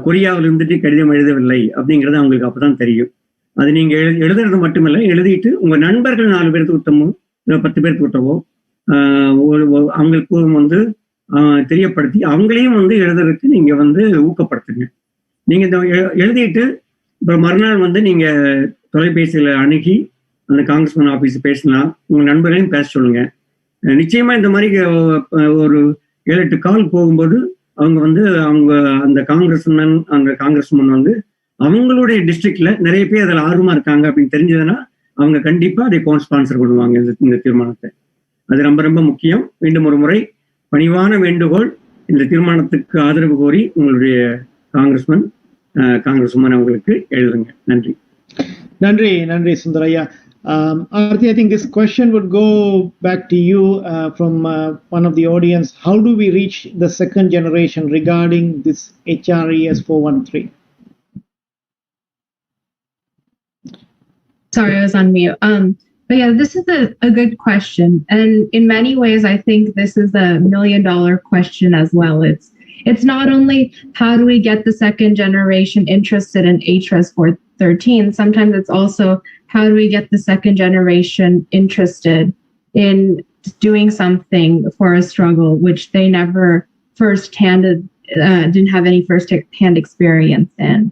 Speaker 2: கொரியாவில் இருந்துட்டு கடிதம் எழுதவில்லை அப்படிங்கிறது அவங்களுக்கு அப்பதான் தெரியும். அது நீங்க எழுதுறது மட்டுமில்லை, எழுதிட்டு உங்க நண்பர்கள் 4 பேருக்கு விட்டமோ இல்லை 10 பேருக்கு விட்டவோ அவங்களுக்கு வந்து தெரியப்படுத்தி அவங்களையும் வந்து எழுதுறதுக்கு நீங்க வந்து ஊக்கப்படுத்துங்க. நீங்க இந்த எழுதிட்டு அப்புறம் மறுநாள் வந்து நீங்க தொலைபேசியில அணுகி அந்த காங்கிரஸ்மேன் ஆபீஸ் பேசலாம், உங்க நண்பர்களையும் பேச சொல்லுங்க. நிச்சயமா இந்த மாதிரி ஒரு 7-8 கால் போகும்போது அவங்க வந்து அந்த காங்கிரஸ்மேன் வந்து அவங்களுடைய டிஸ்ட்ரிக்ட்ல நிறைய பேர் அதில் ஆர்வமா இருக்காங்க அப்படின்னு தெரிஞ்சதுன்னா அவங்க கண்டிப்பா அதை ஸ்பான்சர் பண்ணுவாங்க இந்த தீர்மானத்தை. அது ரொம்ப ரொம்ப முக்கியம். மீண்டும் ஒரு முறை பணிவான வேண்டுகோள், இந்த தீர்மானத்துக்கு ஆதரவு கோரி உங்களுடைய காங்கிரஸ்மேன் அவங்களுக்கு எழுதுங்க. நன்றி.
Speaker 1: நன்றி Sundaraiah. Aarthi, I think this question would go back to you from one of the audience. How do we reach the second generation regarding this HRES 413?
Speaker 3: Sorry, I was on mute. But yeah, this is a good question. And in many ways, I think this is a $1 million question as well. It's not only how do we get the second generation interested in HRES 413, sometimes it's also how do we get the second generation interested in doing something for a struggle, which they never didn't have any first-hand experience in.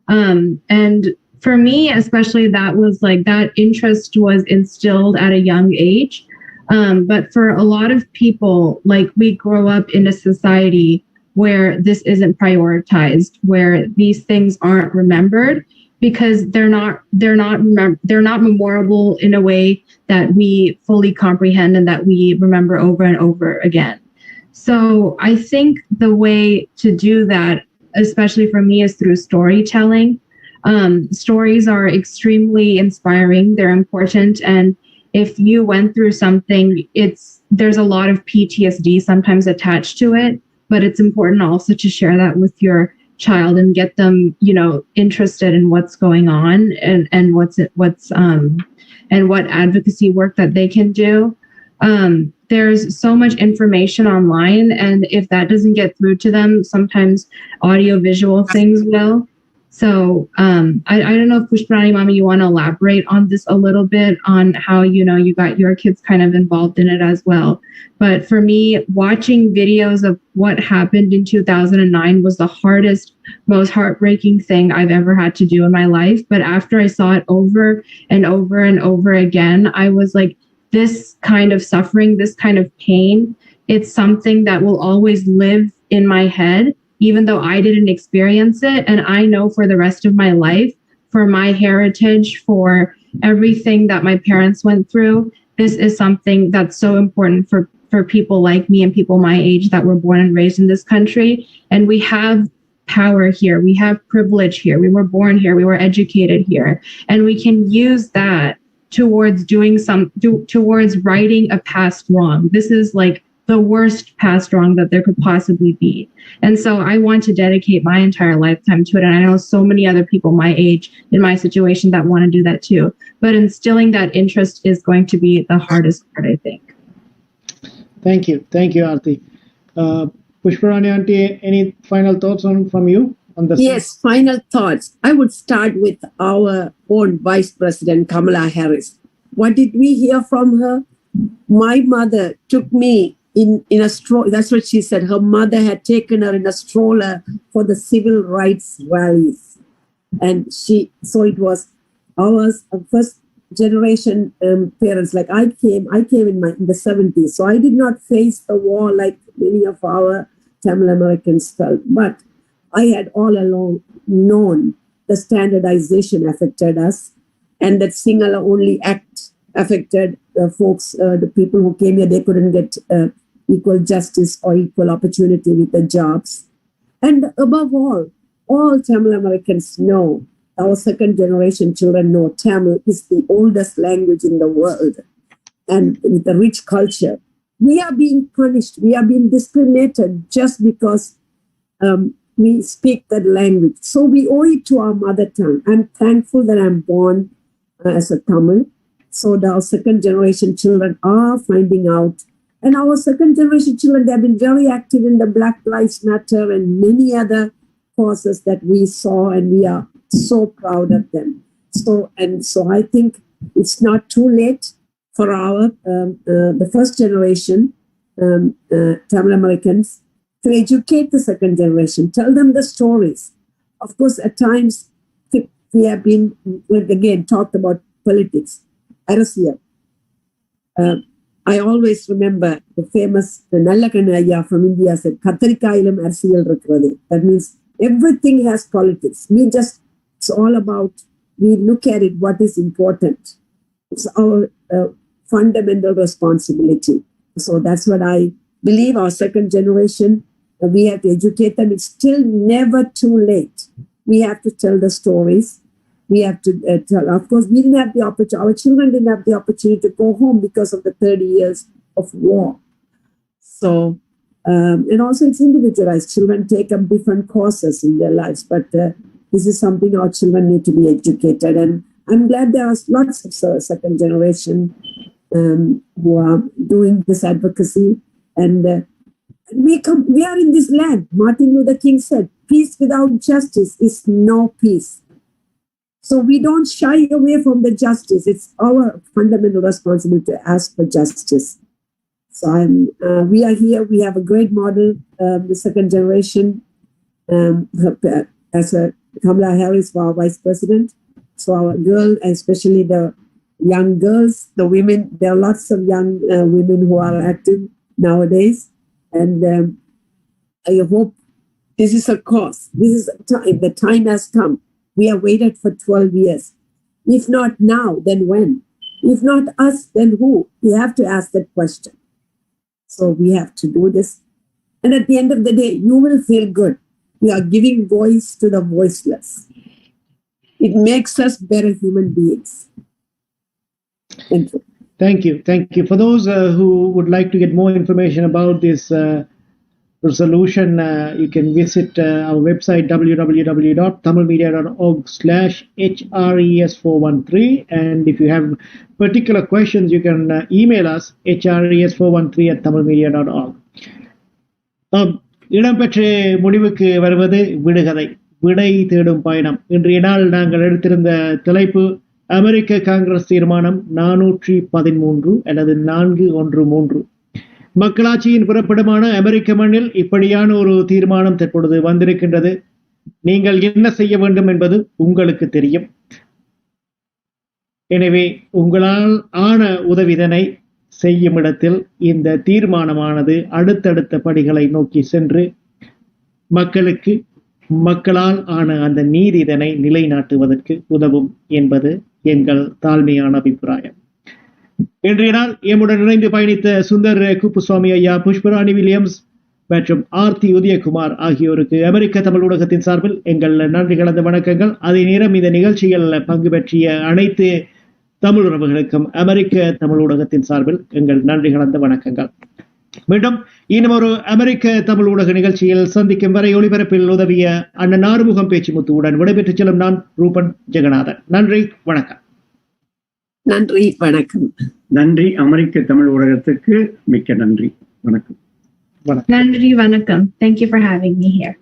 Speaker 3: And for me, especially, that interest was instilled at a young age. But for a lot of people, we grow up in a society where this isn't prioritized, where these things aren't remembered because they're not memorable in a way that we fully comprehend and that we remember over and over again. So I think the way to do that, especially for me, is through storytelling. Stories are extremely inspiring. They're important. And if you went through something, there's a lot of PTSD sometimes attached to it, but it's important also to share that with your child and get them, interested in what's going on and what advocacy work that they can do. There's so much information online, and if that doesn't get through to them, sometimes audio-visual things will. So I don't know if Pushparani Mama, you want to elaborate on this a little bit on how, you got your kids kind of involved in it as well. But for me, watching videos of what happened in 2009 was the hardest, most heartbreaking thing I've ever had to do in my life. But after I saw it over and over and over again, I was like, this kind of suffering, this kind of pain, it's something that will always live in my head, even though I didn't experience it. And I know for the rest of my life, for my heritage, for everything that my parents went through, this is something that's so important for people like me and people my age that were born and raised in this country. And we have power here. We have privilege here. We were born here. We were educated here. And we can use that towards towards righting a past wrong. This is like the worst past wrong that there could possibly be. And so I want to dedicate my entire lifetime to it. And I know so many other people my age in my situation that want to do that too. But instilling that interest is going to be the hardest part, I think.
Speaker 1: Thank you. Thank you, Aarti. Pushparani Auntie, any final thoughts from you on this?
Speaker 4: Yes, final thoughts. I would start with our own Vice President, Kamala Harris. What did we hear from her? My mother took me in a stroller. That's what she said. Her mother had taken her in a stroller for the civil rights rallies. And so it was ours, first generation parents. Like I came in the 70s. So I did not face the war like many of our Tamil Americans felt. But I had all along known the standardization affected us, and that Sinhala only Act affected folks, the people who came here, they couldn't get equal justice or equal opportunity with the jobs. And above all Tamil Americans know, our second generation children know Tamil is the oldest language in the world, and with a rich culture. We are being punished. We are being discriminated just because we speak that language. So we owe it to our mother tongue. I'm thankful that I'm born as a Tamil. So our second generation children are finding out. And our second generation children, they have been very active in the Black Lives Matter and many other causes that we saw, and we are so proud of them. So I think it's not too late for the first generation Tamil Americans to educate the second generation, tell them the stories. Of course, at times we have been, again, talked about politics. Arasiya. I always remember the famous Nallakana Ayya from India said, Katharikailam Arasiyal Irukkirathu. That means everything has politics. It's all about, we look at it, what is important. It's our fundamental responsibility. So that's what I believe, our second generation, we have to educate them. It's still never too late. We have to tell the stories. We have to tell. Of course, we didn't have the opportunity. Our children didn't have the opportunity to go home because of the 30 years of war. So, and also it's individualized. Children take up different courses in their lives, but this is something our children need to be educated. And I'm glad there are lots of second generation who are doing this advocacy. And we are in this land. Martin Luther King said, peace without justice is no peace. So we don't shy away from the justice. It's our fundamental responsibility to ask for justice. So we are here. We have a great model, the second generation, as Kamala Harris, our vice president. So our girl, especially the young girls, the women, there are lots of young women who are active nowadays. And I hope this is a cause. This is a time. The time has come. We have waited for 12 years. If not now, then when? If not us, then who? We have to ask that question. So we have to do this. And at the end of the day, you will feel good. We are giving voice to the voiceless. It makes us better human beings. Thank you.
Speaker 1: Thank you. Thank you. For those who would like to get more information about this resolution, you can visit our website www.tamilmedia.org/HRES413. And if you have particular questions, you can email us HRES413@tamilmedia.org. இடம்பெற்று முடிவுக்கு வருவது விடுகதை, விடை தேடும் பயணம். இன்றைய நாள் நாங்கள் எடுத்திருந்த தலைப்பு அமெரிக்க காங்கிரஸ் தீர்மானம் 413 அல்லது 413. மக்களாட்சியின் புறப்படமான அமெரிக்க மண்ணில் இப்படியான ஒரு தீர்மானம் தற்பொழுது வந்திருக்கின்றது. நீங்கள் என்ன செய்ய வேண்டும் என்பது உங்களுக்கு தெரியும். எனவே உங்களால் ஆன உதவிதனை செய்யும் இடத்தில் இந்த தீர்மானமானது அடுத்தடுத்த படிகளை நோக்கி சென்று மக்களுக்கு மக்களால் ஆன அந்த நீதிதனை நிலைநாட்டுவதற்கு உதவும் என்பது எங்கள் தாழ்மையான அபிப்பிராயம். இன்றைய நாள் எம்முடன் இணைந்து பயணித்த சுந்தர் குப்புசுவாமி ஐயா, புஷ்பராணி வில்லியம்ஸ் மற்றும் ஆர்த்தி உதயகுமார் ஆகியோருக்கு அமெரிக்க தமிழ் ஊடகத்தின் சார்பில் எங்கள் நன்றி கலந்த வணக்கங்கள். அதே நேரம் இந்த நிகழ்ச்சியில் பங்கு பெற்றிய அனைத்து தமிழ் உறவுகளுக்கும் அமெரிக்க தமிழ் ஊடகத்தின் சார்பில் எங்கள் நன்றி கலந்த வணக்கங்கள். மீண்டும் இன்னும் ஒரு அமெரிக்க தமிழ் ஊடக நிகழ்ச்சியில் சந்திக்கும் வரை ஒளிபரப்பில் உதவிய அண்ணன் ஆறுமுகம் பேச்சுமுத்துவுடன் விடைபெற்று செல்லும் நான் ரூபன் ஜெகநாதன். நன்றி, வணக்கம்.
Speaker 4: நன்றி, வணக்கம்.
Speaker 2: நன்றி. அமெரிக்க தமிழ் ஊடகத்துக்கு மிக்க நன்றி. வணக்கம்.
Speaker 3: நன்றி, வணக்கம். Thank you for having me here.